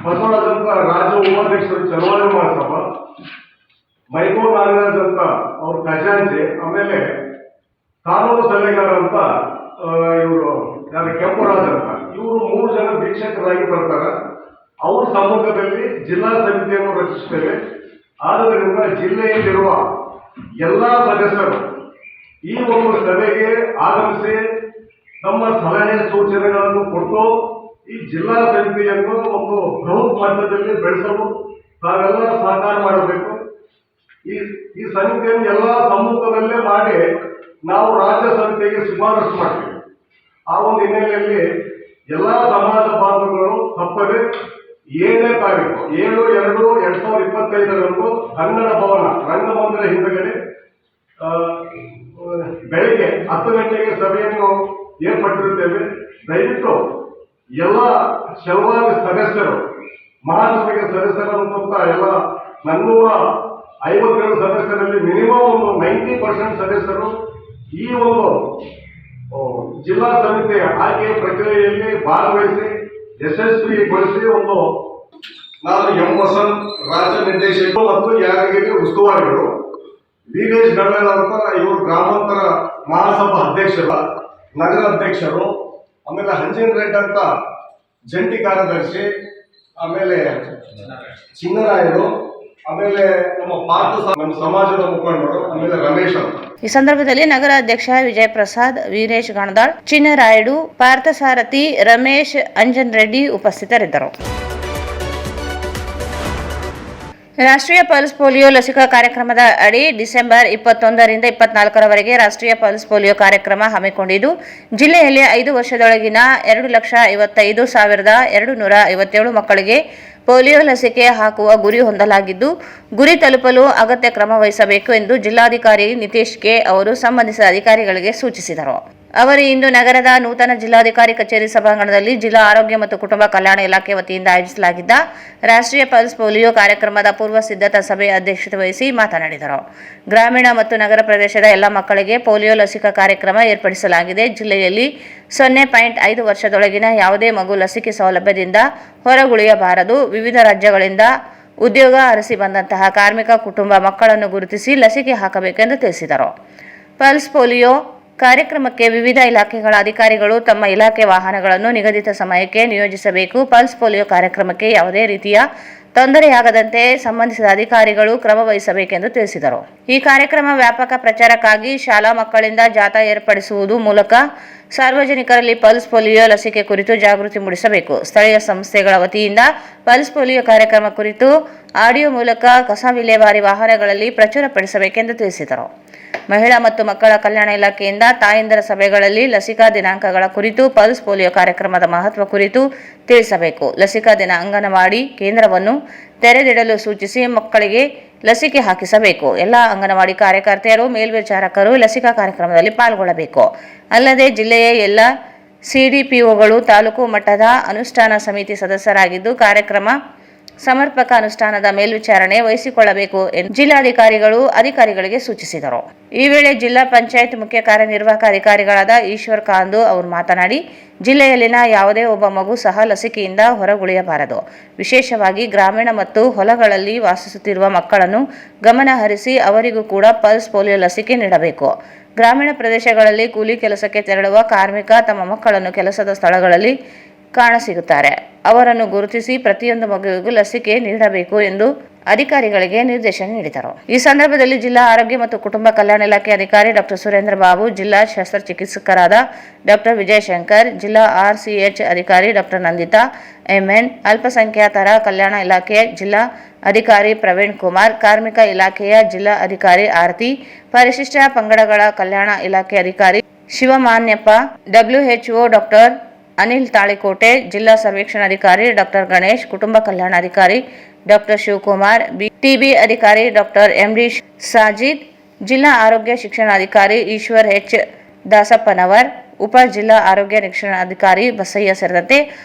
ಬಸವರಾಜ್ ಅಂತ ರಾಜ್ಯ ಉಪಾಧ್ಯಕ್ಷರು ಚಲವಾಣಿ ಮಹಾಸಭ, ಮೈಕೋ ನಾಗರಾಜ್ ಅಂತ ಅವ್ರ ಖಜಾಂಚಿ, ಆಮೇಲೆ ಕಾನೂನು ಸಲಹೆಗಾರ ಅಂತ ಇವರು ಕೆಂಪರಾಜ್ ಅಂತ, ಇವರು 3 ಜನ ವೀಕ್ಷಕರಾಗಿ ಬರ್ತಾರೆ. ಅವ್ರ ಸಮ್ಮುಖದಲ್ಲಿ ಜಿಲ್ಲಾ ಸಮಿತಿಯನ್ನು ರಚಿಸುತ್ತೇವೆ. ಆದ್ದರಿಂದ ಜಿಲ್ಲೆಯಲ್ಲಿರುವ ಎಲ್ಲಾ ಸದಸ್ಯರು ಈ ಒಂದು ಸಭೆಗೆ ಆಗಮಿಸಿ ತಮ್ಮ ಸಲಹೆ ಸೂಚನೆಗಳನ್ನು ಕೊಟ್ಟು ಈ ಜಿಲ್ಲಾ ಸಮಿತಿಯನ್ನು ಒಂದು ಬೃಹತ್ ಮಟ್ಟದಲ್ಲಿ ಬೆಳೆಸಲು ತಾವೆಲ್ಲ ಸಹಕಾರ ಮಾಡಬೇಕು. ಈ ಸಮಿತಿಯನ್ನು ಎಲ್ಲ ಸಮ್ಮುಖದಲ್ಲೇ ಮಾಡಿ ನಾವು ರಾಜ್ಯ ಸಮಿತಿಗೆ ಶಿಫಾರಸು ಮಾಡ್ತೀವಿ. ಆ ಒಂದು ಹಿನ್ನೆಲೆಯಲ್ಲಿ ಎಲ್ಲಾ ಸಮಾಜ ಬಾಂಧವಗಳು ತಪ್ಪದೆ 7ನೇ ತಾರೀಕು 7/2/2025 ಕನ್ನಡ ಭವನ ರಂಗಮಂದಿರ ಹಿಂದಗಡೆ ಬೆಳಿಗ್ಗೆ 10 ಗಂಟೆಗೆ ಸಭೆಯನ್ನು ಏರ್ಪಟ್ಟಿರುತ್ತೇವೆ. ದಯವಿಟ್ಟು ಎಲ್ಲ ಶೆಲ್ವಾನಿ ಸದಸ್ಯರು, ಮಹಾಸಭೆಗೆ ಸದಸ್ಯರಂತ ಎಲ್ಲ 457 ಸದಸ್ಯರಲ್ಲಿ ಮಿನಿಮಮ್ ಒಂದು 90% ಸದಸ್ಯರು ಈ ಒಂದು ಜಿಲ್ಲಾ ಸಮಿತಿ ಆಯ್ಕೆ ಪ್ರಕ್ರಿಯೆಯಲ್ಲಿ ಭಾಗವಹಿಸಿ ಯಶಸ್ವಿಗೊಳಿಸಿ ನಾನು ಎಂ ವಸಂತ್, ರಾಜ್ಯ ನಿರ್ದೇಶಕರು ಮತ್ತು ಯಾದಗಿರಿ ಉಸ್ತುವಾರಿಗಳು, ವೀರೇಶ್ ಗಳ್ಳರ್ ಅಂತ ಇವರು ಗ್ರಾಮಾಂತರ ಮಹಾಸಭಾ ಅಧ್ಯಕ್ಷರು, ನಗರ ಅಧ್ಯಕ್ಷರು, ಆಮೇಲೆ ಹಂಜಿನ್ ರೆಡ್ಡಿ ಅಂತ ಜಂಟಿ ಕಾರ್ಯದರ್ಶಿ, ಆಮೇಲೆ ಚಿನ್ನರಾಯರು, ಆಮೇಲೆ ನಮ್ಮ ಸಮಾಜದ ಮುಖಂಡರು, ಆಮೇಲೆ ರಮೇಶ್ ಅಂತ. ಈ ಸಂದರ್ಭದಲ್ಲಿ ನಗರ ಅಧ್ಯಕ್ಷ ವಿಜಯ್ ಪ್ರಸಾದ್, ವೀರೇಶ್ ಗಣದಾಳ್, ಚಿನ್ನರಾಯುಡು, ಪಾರ್ಥಸಾರಥಿ, ರಮೇಶ್, ಅಂಜನ್ ರೆಡ್ಡಿ ಉಪಸ್ಥಿತರಿದ್ದರು. ರಾಷ್ಟ್ರೀಯ ಪಲ್ಸ್ ಪೋಲಿಯೋ ಲಸಿಕಾ ಕಾರ್ಯಕ್ರಮದ ಅಡಿ ಡಿಸೆಂಬರ್ 21ರಿಂದ 24ರವರೆಗೆ ರಾಷ್ಟ್ರೀಯ ಪಲ್ಸ್ ಪೋಲಿಯೋ ಕಾರ್ಯಕ್ರಮ ಹಮ್ಮಿಕೊಂಡಿದ್ದು, ಜಿಲ್ಲೆಯಲ್ಲಿ 5 ವರ್ಷದೊಳಗಿನ 2,55,257 ಮಕ್ಕಳಿಗೆ ಪೋಲಿಯೋ ಲಸಿಕೆ ಹಾಕುವ ಗುರಿ ಹೊಂದಲಾಗಿದ್ದು, ಗುರಿ ತಲುಪಲು ಅಗತ್ಯ ಕ್ರಮ ವಹಿಸಬೇಕು ಎಂದು ಜಿಲ್ಲಾಧಿಕಾರಿ ನಿತೇಶ್ ಕೆ ಅವರು ಸಂಬಂಧಿಸಿದ ಅಧಿಕಾರಿಗಳಿಗೆ ಸೂಚಿಸಿದರು. ಅವರು ಇಂದು ನಗರದ ನೂತನ ಜಿಲ್ಲಾಧಿಕಾರಿ ಕಚೇರಿ ಸಭಾಂಗಣದಲ್ಲಿ ಜಿಲ್ಲಾ ಆರೋಗ್ಯ ಮತ್ತು ಕುಟುಂಬ ಕಲ್ಯಾಣ ಇಲಾಖೆ ವತಿಯಿಂದ ಆಯೋಜಿಸಲಾಗಿದ್ದ ರಾಷ್ಟ್ರೀಯ ಪಲ್ಸ್ ಪೋಲಿಯೋ ಕಾರ್ಯಕ್ರಮದ ಪೂರ್ವ ಸಿದ್ಧತಾ ಸಭೆಯ ಅಧ್ಯಕ್ಷತೆ ವಹಿಸಿ ಮಾತನಾಡಿದರು. ಗ್ರಾಮೀಣ ಮತ್ತು ನಗರ ಪ್ರದೇಶದ ಎಲ್ಲ ಮಕ್ಕಳಿಗೆ ಪೋಲಿಯೋ ಲಸಿಕಾ ಕಾರ್ಯಕ್ರಮ ಏರ್ಪಡಿಸಲಾಗಿದೆ. ಜಿಲ್ಲೆಯಲ್ಲಿ 0.5 ವರ್ಷದೊಳಗಿನ ಯಾವುದೇ ಮಗು ಲಸಿಕೆ ಸೌಲಭ್ಯದಿಂದ ಹೊರಗುಳಿಯಬಾರದು. ವಿವಿಧ ರಾಜ್ಯಗಳಿಂದ ಉದ್ಯೋಗ ಅರಸಿ ಬಂದಂತಹ ಕಾರ್ಮಿಕ ಕುಟುಂಬ ಮಕ್ಕಳನ್ನು ಗುರುತಿಸಿ ಲಸಿಕೆ ಹಾಕಬೇಕೆಂದು ತಿಳಿಸಿದರು. ಪಲ್ಸ್ ಪೋಲಿಯೋ ಕಾರ್ಯಕ್ರಮಕ್ಕೆ ವಿವಿಧ ಇಲಾಖೆಗಳ ಅಧಿಕಾರಿಗಳು ತಮ್ಮ ಇಲಾಖೆ ವಾಹನಗಳನ್ನು ನಿಗದಿತ ಸಮಯಕ್ಕೆ ನಿಯೋಜಿಸಬೇಕು. ಪಲ್ಸ್ ಪೋಲಿಯೋ ಕಾರ್ಯಕ್ರಮಕ್ಕೆ ಯಾವುದೇ ರೀತಿಯ ತೊಂದರೆಯಾಗದಂತೆ ಸಂಬಂಧಿಸಿದ ಅಧಿಕಾರಿಗಳು ಕ್ರಮ ವಹಿಸಬೇಕೆಂದು ತಿಳಿಸಿದರು. ಈ ಕಾರ್ಯಕ್ರಮ ವ್ಯಾಪಕ ಪ್ರಚಾರಕ್ಕಾಗಿ ಶಾಲಾ ಮಕ್ಕಳಿಂದ ಜಾಥಾ ಏರ್ಪಡಿಸುವುದು ಮೂಲಕ ಸಾರ್ವಜನಿಕರಲ್ಲಿ ಪಲ್ಸ್ ಪೋಲಿಯೋ ಲಸಿಕೆ ಕುರಿತು ಜಾಗೃತಿ ಮೂಡಿಸಬೇಕು. ಸ್ಥಳೀಯ ಸಂಸ್ಥೆಗಳ ವತಿಯಿಂದ ಪಲ್ಸ್ ಪೋಲಿಯೋ ಕಾರ್ಯಕ್ರಮ ಕುರಿತು ಆಡಿಯೋ ಮೂಲಕ ಕಸ ವಿಲೇವಾರಿ ವಾಹನಗಳಲ್ಲಿ ಪ್ರಚುರಪಡಿಸಬೇಕೆಂದು ತಿಳಿಸಿದರು. ಮಹಿಳಾ ಮತ್ತು ಮಕ್ಕಳ ಕಲ್ಯಾಣ ಇಲಾಖೆಯಿಂದ ತಾಯಂದಿರ ಸಭೆಗಳಲ್ಲಿ ಲಸಿಕಾ ದಿನಾಂಕಗಳ ಕುರಿತು ಪಲ್ಸ್ ಪೋಲಿಯೋ ಕಾರ್ಯಕ್ರಮದ ಮಹತ್ವ ಕುರಿತು ತಿಳಿಸಬೇಕು. ಲಸಿಕಾ ದಿನ ಅಂಗನವಾಡಿ ಕೇಂದ್ರವನ್ನು ತೆರೆದಿಡಲು ಸೂಚಿಸಿ ಮಕ್ಕಳಿಗೆ ಲಸಿಕೆ ಹಾಕಿಸಬೇಕು. ಎಲ್ಲ ಅಂಗನವಾಡಿ ಕಾರ್ಯಕರ್ತೆಯರು, ಮೇಲ್ವಿಚಾರಕರು ಲಸಿಕಾ ಕಾರ್ಯಕ್ರಮದಲ್ಲಿ ಪಾಲ್ಗೊಳ್ಳಬೇಕು. ಅಲ್ಲದೆ ಜಿಲ್ಲೆಯ ಎಲ್ಲ ಸಿಡಿಪಿಒಗಳು ತಾಲೂಕು ಮಟ್ಟದ ಅನುಷ್ಠಾನ ಸಮಿತಿ ಸದಸ್ಯರಾಗಿದ್ದು ಕಾರ್ಯಕ್ರಮ ಸಮರ್ಪಕ ಅನುಷ್ಠಾನದ ಮೇಲ್ವಿಚಾರಣೆ ವಹಿಸಿಕೊಳ್ಳಬೇಕು ಎಂದು ಜಿಲ್ಲಾಧಿಕಾರಿಗಳು ಅಧಿಕಾರಿಗಳಿಗೆ ಸೂಚಿಸಿದರು. ಈ ವೇಳೆ ಜಿಲ್ಲಾ ಪಂಚಾಯತ್ ಮುಖ್ಯ ಕಾರ್ಯನಿರ್ವಾಹಕ ಅಧಿಕಾರಿಗಳಾದ ಈಶ್ವರ್ ಕಾಂದು ಅವರು ಮಾತನಾಡಿ, ಜಿಲ್ಲೆಯಲ್ಲಿನ ಯಾವುದೇ ಒಬ್ಬ ಮಗು ಸಹ ಲಸಿಕೆಯಿಂದ ಹೊರಗುಳಿಯಬಾರದು. ವಿಶೇಷವಾಗಿ ಗ್ರಾಮೀಣ ಮತ್ತು ಹೊಲಗಳಲ್ಲಿ ವಾಸಿಸುತ್ತಿರುವ ಮಕ್ಕಳನ್ನು ಗಮನ ಹರಿಸಿ ಅವರಿಗೂ ಕೂಡ ಪಲ್ಸ್ ಪೋಲಿಯೋ ಲಸಿಕೆ ನೀಡಬೇಕು. ಗ್ರಾಮೀಣ ಪ್ರದೇಶಗಳಲ್ಲಿ ಕೂಲಿ ಕೆಲಸಕ್ಕೆ ತೆರಳುವ ಕಾರ್ಮಿಕ ತಮ್ಮ ಮಕ್ಕಳನ್ನು ಕೆಲಸದ ಸ್ಥಳಗಳಲ್ಲಿ ಕಾಣಸಿಗುತ್ತಾರೆ. ಅವರನ್ನು ಗುರುತಿಸಿ ಪ್ರತಿಯೊಂದು ಮಗುವಿಗೂ ಲಸಿಕೆ ನೀಡಬೇಕು ಎಂದು ಅಧಿಕಾರಿಗಳಿಗೆ ನಿರ್ದೇಶನ ನೀಡಿದರು. ಈ ಸಂದರ್ಭದಲ್ಲಿ ಜಿಲ್ಲಾ ಆರೋಗ್ಯ ಮತ್ತು ಕುಟುಂಬ ಕಲ್ಯಾಣ ಇಲಾಖೆ ಅಧಿಕಾರಿ ಡಾಕ್ಟರ್ ಸುರೇಂದ್ರ ಬಾಬು, ಜಿಲ್ಲಾ ಶಸ್ತ್ರಚಿಕಿತ್ಸಕರಾದ ಡಾಕ್ಟರ್ ವಿಜಯಶಂಕರ್, ಜಿಲ್ಲಾ RCH ಅಧಿಕಾರಿ ಡಾಕ್ಟರ್ ನಂದಿತಾ MN, ಅಲ್ಪಸಂಖ್ಯಾತರ ಕಲ್ಯಾಣ ಇಲಾಖೆಯ ಜಿಲ್ಲಾ ಅಧಿಕಾರಿ ಪ್ರವೀಣ್ ಕುಮಾರ್, ಕಾರ್ಮಿಕ ಇಲಾಖೆಯ ಜಿಲ್ಲಾ ಅಧಿಕಾರಿ ಆರತಿ, ಪರಿಶಿಷ್ಟ ಪಂಗಡಗಳ ಕಲ್ಯಾಣ ಇಲಾಖೆ ಅಧಿಕಾರಿ ಶಿವಮಾನ್ಯಪ್ಪ, WHO ಡಾಕ್ಟರ್ ಅನಿಲ್ ತಾಳಿಕೋಟೆ, ಜಿಲ್ಲಾ ಸರ್ವೇಕ್ಷಣಾಧಿಕಾರಿ ಡಾಕ್ಟರ್ ಗಣೇಶ್, ಕುಟುಂಬ ಕಲ್ಯಾಣಾಧಿಕಾರಿ ಡಾಕ್ಟರ್ ಶಿವಕುಮಾರ್, TB ಅಧಿಕಾರಿ ಡಾಕ್ಟರ್ MD ಸಾಜಿದ್, ಜಿಲ್ಲಾ ಆರೋಗ್ಯ ಶಿಕ್ಷಣಾಧಿಕಾರಿ ಈಶ್ವರ್ H ದಾಸಪ್ಪನವರ್, ಉಪ ಜಿಲ್ಲಾ ಆರೋಗ್ಯ ಶಿಕ್ಷಣಾಧಿಕಾರಿ ಬಸಯ್ಯ ಸೇರಿದಂತೆ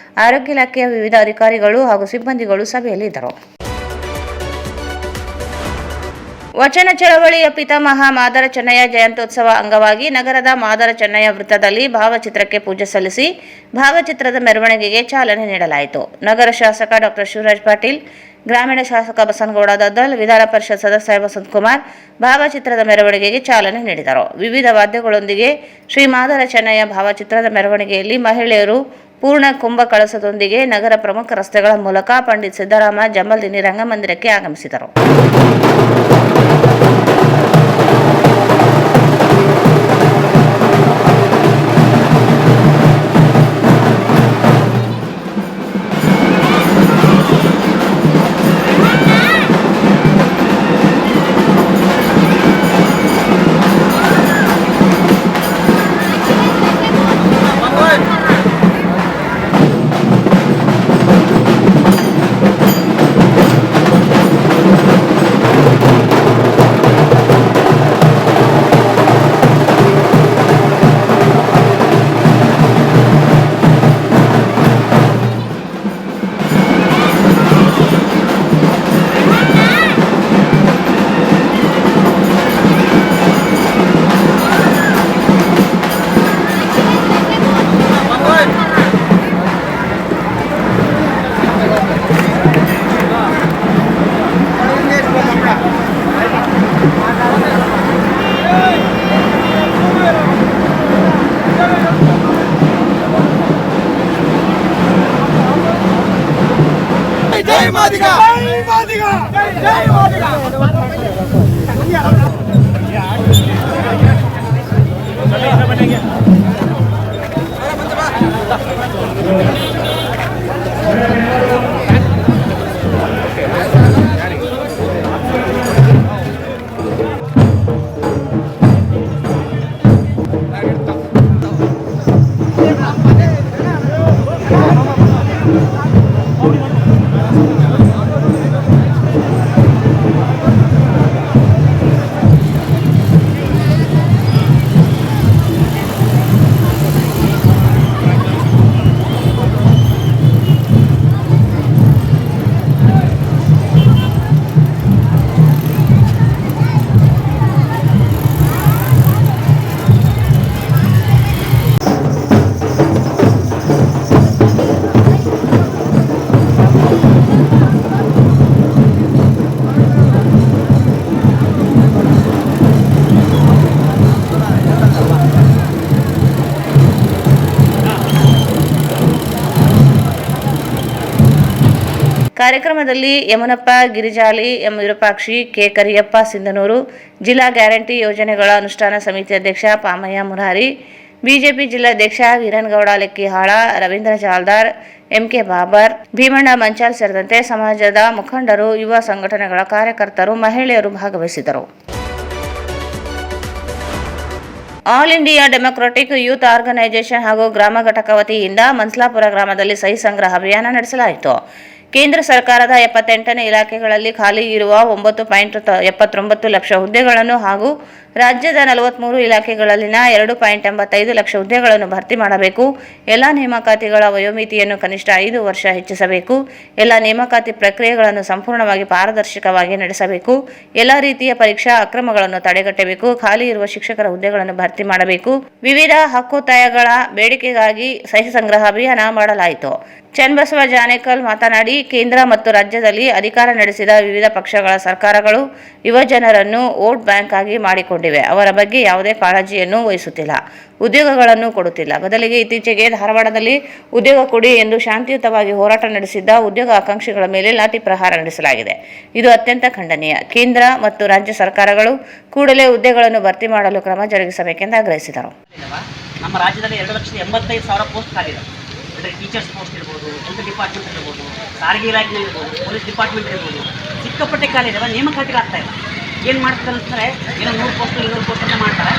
ಆರೋಗ್ಯ ಇಲಾಖೆಯ ವಿವಿಧ ಅಧಿಕಾರಿಗಳು ಹಾಗೂ ಸಿಬ್ಬಂದಿಗಳು ಸಭೆಯಲ್ಲಿ ಇದ್ದರು. ವಚನ ಚಳವಳಿಯ ಪಿತಾಮಹ ಮಾದರ ಚೆನ್ನಯ್ಯ ಜಯಂತ್ಯೋತ್ಸವ ಅಂಗವಾಗಿ ನಗರದ ಮಾದರ ಚೆನ್ನಯ್ಯ ವೃತ್ತದಲ್ಲಿ ಭಾವಚಿತ್ರಕ್ಕೆ ಪೂಜೆ ಸಲ್ಲಿಸಿ ಭಾವಚಿತ್ರದ ಮೆರವಣಿಗೆಗೆ ಚಾಲನೆ ನೀಡಲಾಯಿತು. ನಗರ ಶಾಸಕ ಡಾಕ್ಟರ್ ಶಿವರಾಜ್ ಪಾಟೀಲ್, ಗ್ರಾಮೀಣ ಶಾಸಕ ಬಸನಗೌಡ ದದ್ದಲ್, ವಿಧಾನ ಪರಿಷತ್ ಸದಸ್ಯ ವಸಂತಕುಮಾರ್ ಭಾವಚಿತ್ರದ ಮೆರವಣಿಗೆಗೆ ಚಾಲನೆ ನೀಡಿದರು. ವಿವಿಧ ವಾದ್ಯಗಳೊಂದಿಗೆ ಶ್ರೀ ಮಾದರ ಚೆನ್ನಯ್ಯ ಭಾವಚಿತ್ರದ ಮೆರವಣಿಗೆಯಲ್ಲಿ ಮಹಿಳೆಯರು ಪೂರ್ಣ ಕುಂಭ ಕಳಸದೊಂದಿಗೆ ನಗರ ಪ್ರಮುಖ ರಸ್ತೆಗಳ ಮೂಲಕ ಪಂಡಿತ್ ಸಿದ್ದರಾಮ ಜಮಲ್ದಿನಿ ರಂಗಮಂದಿರಕ್ಕೆ ಆಗಮಿಸಿದರು. ಕಾರ್ಯಕ್ರಮದಲ್ಲಿ ಯಮನಪ್ಪ ಗಿರಿಜಾಲಿ, ಎಂ ವಿರೂಪಾಕ್ಷಿ, ಕೆ ಕರಿಯಪ್ಪ ಸಿಂಧನೂರು, ಜಿಲ್ಲಾ ಗ್ಯಾರಂಟಿ ಯೋಜನೆಗಳ ಅನುಷ್ಠಾನ ಸಮಿತಿ ಅಧ್ಯಕ್ಷ ಪಾಮಯ್ಯ ಮುರಾರಿ, ಬಿಜೆಪಿ ಜಿಲ್ಲಾಧ್ಯಕ್ಷ ವೀರನಗೌಡ ಲೆಕ್ಕಿಹಾಳ, ರವೀಂದ್ರ ಜಾಲ್ದಾರ್, ಎಂಕೆ ಬಾಬರ್, ಭೀಮಣ್ಣ ಮಂಚಾಲ್ ಸೇರಿದಂತೆ ಸಮಾಜದ ಮುಖಂಡರು, ಯುವ ಸಂಘಟನೆಗಳ ಕಾರ್ಯಕರ್ತರು, ಮಹಿಳೆಯರು ಭಾಗವಹಿಸಿದರು. All India democratic youth organisation ಹಾಗೂ ಗ್ರಾಮ ಘಟಕ ವತಿಯಿಂದ ಮನ್ಸಲಾಪುರ ಗ್ರಾಮದಲ್ಲಿ ಸಹಿ ಸಂಗ್ರಹ ಅಭಿಯಾನ ನಡೆಸಲಾಯಿತು. ಕೇಂದ್ರ ಸರ್ಕಾರದ 78ನೇ ಇಲಾಖೆಗಳಲ್ಲಿ ಖಾಲಿ ಇರುವ 9.79 ಲಕ್ಷ ಹುದ್ದೆಗಳನ್ನು ಹಾಗೂ ರಾಜ್ಯದ 43 ಇಲಾಖೆಗಳಲ್ಲಿನ 2.85 ಲಕ್ಷ ಹುದ್ದೆಗಳನ್ನು ಭರ್ತಿ ಮಾಡಬೇಕು. ಎಲ್ಲ ನೇಮಕಾತಿಗಳ ವಯೋಮಿತಿಯನ್ನು ಕನಿಷ್ಠ 5 ವರ್ಷ ಹೆಚ್ಚಿಸಬೇಕು. ಎಲ್ಲ ನೇಮಕಾತಿ ಪ್ರಕ್ರಿಯೆಗಳನ್ನು ಸಂಪೂರ್ಣವಾಗಿ ಪಾರದರ್ಶಕವಾಗಿ ನಡೆಸಬೇಕು. ಎಲ್ಲ ರೀತಿಯ ಪರೀಕ್ಷಾ ಅಕ್ರಮಗಳನ್ನು ತಡೆಗಟ್ಟಬೇಕು. ಖಾಲಿ ಇರುವ ಶಿಕ್ಷಕರ ಹುದ್ದೆಗಳನ್ನು ಭರ್ತಿ ಮಾಡಬೇಕು. ವಿವಿಧ ಹಕ್ಕೊತ್ತಾಯಗಳ ಬೇಡಿಕೆಗಾಗಿ ಸಹಿ ಸಂಗ್ರಹ ಅಭಿಯಾನ ಮಾಡಲಾಯಿತು. ಚನ್ನಬಸವ ಜಾನೇಕಲ್ ಮಾತನಾಡಿ, ಕೇಂದ್ರ ಮತ್ತು ರಾಜ್ಯದಲ್ಲಿ ಅಧಿಕಾರ ನಡೆಸಿದ ವಿವಿಧ ಪಕ್ಷಗಳ ಸರ್ಕಾರಗಳು ಯುವಜನರನ್ನು ವೋಟ್ ಬ್ಯಾಂಕ್ ಆಗಿ ಮಾಡಿಕೊಂಡಿವೆ. ಅವರ ಬಗ್ಗೆ ಯಾವುದೇ ಕಾಳಜಿಯನ್ನು ವಹಿಸುತ್ತಿಲ್ಲ, ಉದ್ಯೋಗಗಳನ್ನು ಕೊಡುತ್ತಿಲ್ಲ. ಬದಲಿಗೆ ಇತ್ತೀಚೆಗೆ ಧಾರವಾಡದಲ್ಲಿ ಉದ್ಯೋಗ ಕೊಡಿ ಎಂದು ಶಾಂತಿಯುತವಾಗಿ ಹೋರಾಟ ನಡೆಸಿದ್ದ ಉದ್ಯೋಗ ಆಕಾಂಕ್ಷಿಗಳ ಮೇಲೆ ಲಾಠಿ ಪ್ರಹಾರ ನಡೆಸಲಾಗಿದೆ. ಇದು ಅತ್ಯಂತ ಖಂಡನೀಯ. ಕೇಂದ್ರ ಮತ್ತು ರಾಜ್ಯ ಸರ್ಕಾರಗಳು ಕೂಡಲೇ ಹುದ್ದೆಗಳನ್ನು ಭರ್ತಿ ಮಾಡಲು ಕ್ರಮ ಜರುಗಿಸಬೇಕೆಂದು ಆಗ್ರಹಿಸಿದರು. ನಮ್ಮ ರಾಜ್ಯದಲ್ಲಿ 2,85,000 ಪೋಸ್ಟ್ ಖಾಲಿದೆ. ಟೀಚರ್ಸ್ ಪೋಸ್ಟ್ ಇರ್ಬೋದು, ಹೆಲ್ತ್ ಡಿಪಾರ್ಟ್ಮೆಂಟ್ ಇರ್ಬೋದು, ಸಾರಿಗೆ ಇಲಾಖೆ ಇರ್ಬೋದು, ಪೊಲೀಸ್ ಡಿಪಾರ್ಟ್ಮೆಂಟ್ ಇರ್ಬೋದು, ಸಿಕ್ಕಾಪಟ್ಟೆ ಖಾಲಿ ಇದೆ. ನೇಮಕಾತಿಗೆ ಆಗ್ತಾ ಇಲ್ಲ. ಏನು ಮಾಡ್ತಾರೆ ಅಂತಂದರೆ, ಏನೋ 100 ಪೋಸ್ಟ್ 200 ಪೋಸ್ಟ್ ಅಂತ ಮಾಡ್ತಾರೆ,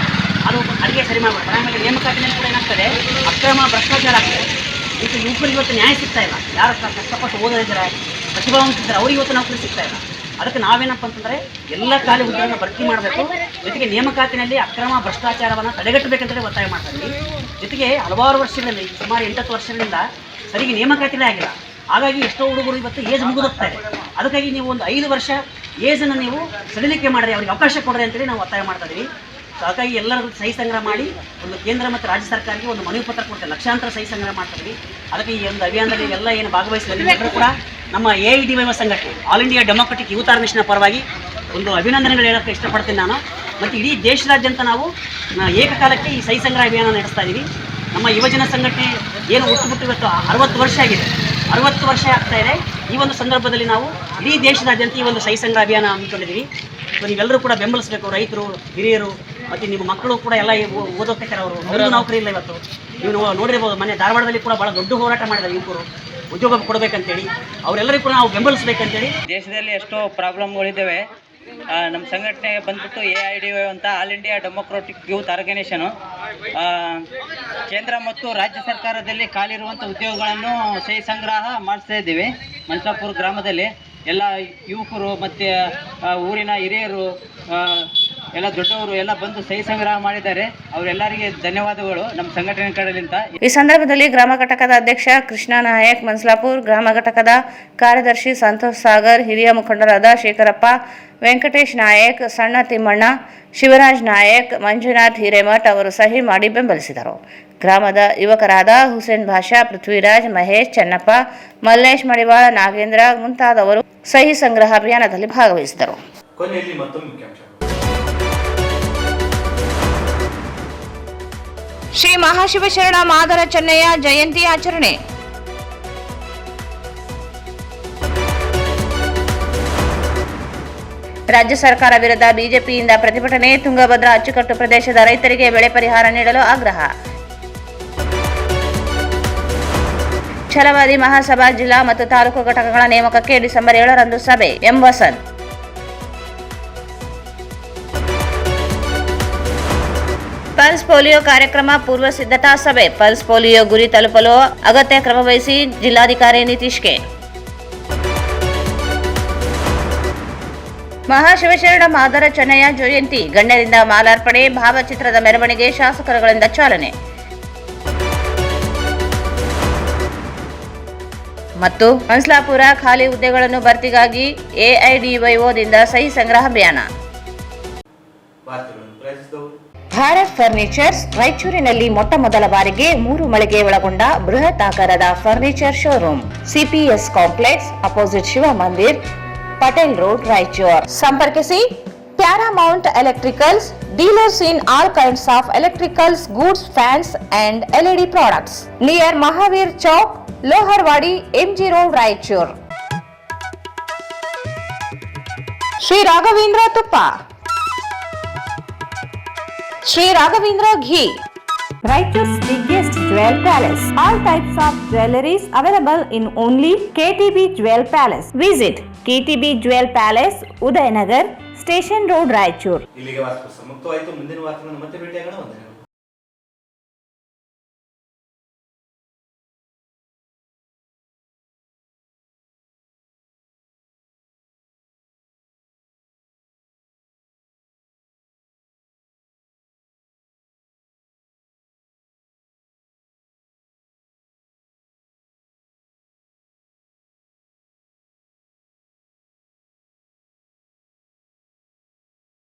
ಅದು ಅಡುಗೆ ಸರಿ ಮಾಡ್ಬಿಡ್ತಾರೆ. ಆಮೇಲೆ ನೇಮಕಾತಿನಲ್ಲಿ ಕೂಡ ಏನಾಗ್ತದೆ, ಅಕ್ರಮ ಭ್ರಷ್ಟಾಚಾರ ಆಗ್ತದೆ. ಯುವಕರಿಗೆ ಇವತ್ತು ನ್ಯಾಯ ಸಿಗ್ತಾ ಇಲ್ಲ. ಯಾರು ಕಷ್ಟಪಟ್ಟು ಓದೋದಿದ್ದಾರೆ, ಪ್ರತಿಭಾವಂತಿದ್ದಾರೆ, ಅವ್ರಿಗೆ ಇವತ್ತು ನೌಕರಿ ಸಿಗ್ತಾ ಇಲ್ಲ. ಅದಕ್ಕೆ ನಾವೇನಪ್ಪ ಅಂತಂದರೆ, ಎಲ್ಲ ಖಾಲಿ ಹುದ್ದೆಗಳನ್ನು ಭರ್ತಿ ಮಾಡಬೇಕು. ಜೊತೆಗೆ ನೇಮಕಾತಿನಲ್ಲಿ ಅಕ್ರಮ ಭ್ರಷ್ಟಾಚಾರವನ್ನು ತಡೆಗಟ್ಟಬೇಕಂತಲೇ ಒತ್ತಾಯ ಮಾಡ್ತಾರೆ. ಜೊತೆಗೆ ಹಲವಾರು ವರ್ಷಗಳಲ್ಲಿ, ಸುಮಾರು 8 ವರ್ಷಗಳಿಂದ ಸರಿಗೆ ನೇಮಕಾತಿನೇ ಆಗಿಲ್ಲ. ಹಾಗಾಗಿ ಎಷ್ಟೋ ಹುಡುಗರು ಇವತ್ತು ಏಜ್ ಮುಗಿದೋಗ್ತಾ ಇದೆ. ಅದಕ್ಕಾಗಿ ನೀವು ಒಂದು 5 ವರ್ಷ ಏಜನ್ನು ನೀವು ಸಡಿಲಿಕೆ ಮಾಡಿರಿ, ಅವ್ರಿಗೆ ಅವಕಾಶ ಕೊಡ್ರಿ ಅಂತೇಳಿ ನಾವು ಒತ್ತಾಯ ಮಾಡ್ತಾ ಇದೀವಿ. ಸೊ ಹಾಗಾಗಿ ಎಲ್ಲರೂ ಸಹಿ ಸಂಗ್ರಹ ಮಾಡಿ ಒಂದು ಕೇಂದ್ರ ಮತ್ತು ರಾಜ್ಯ ಸರ್ಕಾರಕ್ಕೆ ಒಂದು ಮನವಿ ಪತ್ರ ಕೊಡ್ತಾರೆ, ಲಕ್ಷಾಂತರ ಸಹಿ ಸಂಗ್ರಹ ಮಾಡ್ತಾ ಇದೀವಿ. ಅದಕ್ಕೆ ಈ ಒಂದು ಅಭಿಯಾನದಲ್ಲಿ ಎಲ್ಲ ಏನು ಭಾಗವಹಿಸಿದ್ರೆ ಎಲ್ಲರೂ ಕೂಡ ನಮ್ಮ AIDYO ಸಂಘಟನೆ all India democratic youth organisation ಪರವಾಗಿ ಒಂದು ಅಭಿನಂದನೆಗಳು ಹೇಳೋಕ್ಕೆ ಇಷ್ಟಪಡ್ತೀನಿ ನಾನು. ಮತ್ತು ಇಡೀ ದೇಶದಾದ್ಯಂತ ನಾವು ಏಕಕಾಲಕ್ಕೆ ಈ ಸಹಿ ಸಂಗ್ರಹ ಅಭಿಯಾನ ನಡೆಸ್ತಾ ಇದ್ದೀವಿ. ನಮ್ಮ ಯುವಜನ ಸಂಘಟನೆ ಏನು ಹುಟ್ಟುಬಿಟ್ಟು ಇವತ್ತು 60 ವರ್ಷ ಆಗಿದೆ, 60 ವರ್ಷ ಆಗ್ತಾ ಇದೆ. ಈ ಒಂದು ಸಂದರ್ಭದಲ್ಲಿ ನಾವು ಇಡೀ ದೇಶದಾದ್ಯಂತ ಈ ಒಂದು ಸಹಿ ಸಂಗ್ರಹ ಅಭಿಯಾನ ಹಮ್ಮಿಕೊಂಡಿದ್ದೀವಿ. ಸೊ ನೀವೆಲ್ಲರೂ ಕೂಡ ಬೆಂಬಲಿಸಬೇಕು, ರೈತರು, ಹಿರಿಯರು ಮತ್ತು ನಿಮ್ಮ ಮಕ್ಕಳು ಕೂಡ ಎಲ್ಲ ಓದೋಕ್ಕಾರೆ ಅವರು ನೌಕರಿ ಇಲ್ಲ. ಇವತ್ತು ನೀವು ನೋಡಿರ್ಬೋದು, ಮೊನ್ನೆ ಧಾರವಾಡದಲ್ಲಿ ಕೂಡ ಭಾಳ ದೊಡ್ಡ ಹೋರಾಟ ಮಾಡಿದ್ದಾರೆ ಯುವಕರು ಉದ್ಯೋಗ ಕೊಡಬೇಕಂತೇಳಿ. ಅವರೆಲ್ಲರಿಗೂ ಕೂಡ ನಾವು ಬೆಂಬಲಿಸಬೇಕಂತೇಳಿ. ದೇಶದಲ್ಲಿ ಎಷ್ಟೋ ಪ್ರಾಬ್ಲಮ್ಗಳಿದ್ದಾವೆ. ನಮ್ಮ ಸಂಘಟನೆ ಬಂದ್ಬಿಟ್ಟು AIDYO ಅಂತ all India democratic youth organisation ಕೇಂದ್ರ ಮತ್ತು ರಾಜ್ಯ ಸರ್ಕಾರದಲ್ಲಿ ಖಾಲಿರುವಂಥ ಉದ್ಯೋಗಗಳನ್ನು ಸಹಿ ಸಂಗ್ರಹ ಮಾಡಿಸ್ತಾ ಇದ್ದೀವಿ. ಮನ್ಸಾಪುರ ಗ್ರಾಮದಲ್ಲಿ ಎಲ್ಲ ಯುವಕರು ಮತ್ತು ಊರಿನ ಹಿರಿಯರು ಎಲ್ಲ ದೊಡ್ಡವರು ಎಲ್ಲ ಬಂದು ಸಹಿ ಸಂಗ್ರಹ ಮಾಡಿದ್ದಾರೆ. ಅವರೆಲ್ಲರಿಗೆ ಧನ್ಯವಾದಗಳು ನಮ್ಮ ಸಂಘಟನೆ ಕಡೆಯಿಂದ. ಈ ಸಂದರ್ಭದಲ್ಲಿ ಗ್ರಾಮ ಘಟಕದ ಅಧ್ಯಕ್ಷ ಕೃಷ್ಣ ನಾಯಕ್ ಮನ್ಸ್ಲಾಪುರ್, ಗ್ರಾಮ ಘಟಕದ ಕಾರ್ಯದರ್ಶಿ ಸಂತೋಷ್ ಸಾಗರ್, ಹಿರಿಯ ಮುಖಂಡರಾದ ಶೇಖರಪ್ಪ, ವೆಂಕಟೇಶ್ ನಾಯಕ್, ಸಣ್ಣ ತಿಮ್ಮಣ್ಣ, ಶಿವರಾಜ್ ನಾಯಕ್, ಮಂಜುನಾಥ್ ಹಿರೇಮಠ್ ಅವರು ಸಹಿ ಮಾಡಿ ಬೆಂಬಲಿಸಿದರು. ಗ್ರಾಮದ ಯುವಕರಾದ ಹುಸೇನ್ ಭಾಷಾ, ಪೃಥ್ವಿರಾಜ್, ಮಹೇಶ್, ಚೆನ್ನಪ್ಪ, ಮಲ್ಲೇಶ್ ಮಡಿವಾಳ, ನಾಗೇಂದ್ರ ಮುಂತಾದವರು ಸಹಿ ಸಂಗ್ರಹ ಅಭಿಯಾನದಲ್ಲಿ ಭಾಗವಹಿಸಿದರು. ಕೊನೆಯಲ್ಲಿ ಮತ್ತೊಮ್ಮೆ ಮುಖ್ಯಾಂಶ. ಶ್ರೀ ಮಹಾಶಿವಶರಣ ಮಾದರ ಚೆನ್ನಯ್ಯ ಜಯಂತಿ ಆಚರಣೆ. ರಾಜ್ಯ ಸರ್ಕಾರ ವಿರುದ್ಧ ಬಿಜೆಪಿಯಿಂದ ಪ್ರತಿಭಟನೆ. ತುಂಗಭದ್ರಾ ಅಚ್ಚುಕಟ್ಟು ಪ್ರದೇಶದ ರೈತರಿಗೆ ಬೆಳೆ ಪರಿಹಾರ ನೀಡಲು ಆಗ್ರಹ. ಛಲವಾದಿ ಮಹಾಸಭಾ ಜಿಲ್ಲಾ ಮತ್ತು ತಾಲೂಕು ಘಟಕಗಳ ನೇಮಕಕ್ಕೆ ಡಿಸೆಂಬರ್ 7ರಂದು ಸಭೆ. ಎಂ ವಸಂತ್. ಪಲ್ಸ್ ಪೋಲಿಯೋ ಕಾರ್ಯಕ್ರಮ ಪೂರ್ವ ಸಿದ್ಧತಾ ಸಭೆ. ಪಲ್ಸ್ ಪೋಲಿಯೋ ಗುರಿ ತಲುಪಲು ಅಗತ್ಯ ಕ್ರಮ ವಹಿಸಿ ಜಿಲ್ಲಾಧಿಕಾರಿ ನಿತೀಶ್ಗೆ. ಮಹಾಶಿವಶರಣ ಮಾದರ ಚೆನ್ನಯ್ಯ ಜಯಂತಿ ಗಣ್ಯರಿಂದ ಮಾಲಾರ್ಪಣೆ, ಭಾವಚಿತ್ರದ ಮೆರವಣಿಗೆ, ಶಾಸಕರುಗಳಿಂದ ಚಾಲನೆ. ಮತ್ತು ಮನ್ಸ್ಲಾಪುರ ಖಾಲಿ ಹುದ್ದೆಗಳನ್ನು ಭರ್ತಿಗಾಗಿ AIDYOದಿಂದ ಸಹಿ ಸಂಗ್ರಹ ಅಭಿಯಾನ. ಭಾರತ್ ಫರ್ನಿಚರ್ಸ್ ರಾಯಚೂರಿನಲ್ಲಿ ಮೊಟ್ಟ ಮೊದಲ ಬಾರಿಗೆ 3 ಮಳಿಗೆ ಒಳಗೊಂಡ ಬೃಹತ್ ಆಕಾರದ furniture showroom. CPS complex opposite Shiva Mandir, Patel road, Raichur. ಸಂಪರ್ಕಿಸಿ Paramount electricals, dealers in all kinds of electricals goods, fans and LED products, near Mahaveer Chowk, Loharwadi, MG road, Raichur. Shri Raghavendra ತುಪ್ಪ, ಶ್ರೀ ರಾಘವೇಂದ್ರ ಘೀ, Raichur's biggest jewel palace. All types of jewelries available in only KTB Jewel Palace. Visit KTB Jewel Palace, Udayanagar, Station Road, Raichur. ಇಲ್ಲಿಗೆ ವಾಸ್ತವ ಸಮಾಪ್ತವಾಯಿತು. ಮುಂದಿನ ವಾರದಲ್ಲಿ ಮತ್ತೆ ಭೇಟಿಯಾಗೋಣ. ವಂದನೆಗಳು.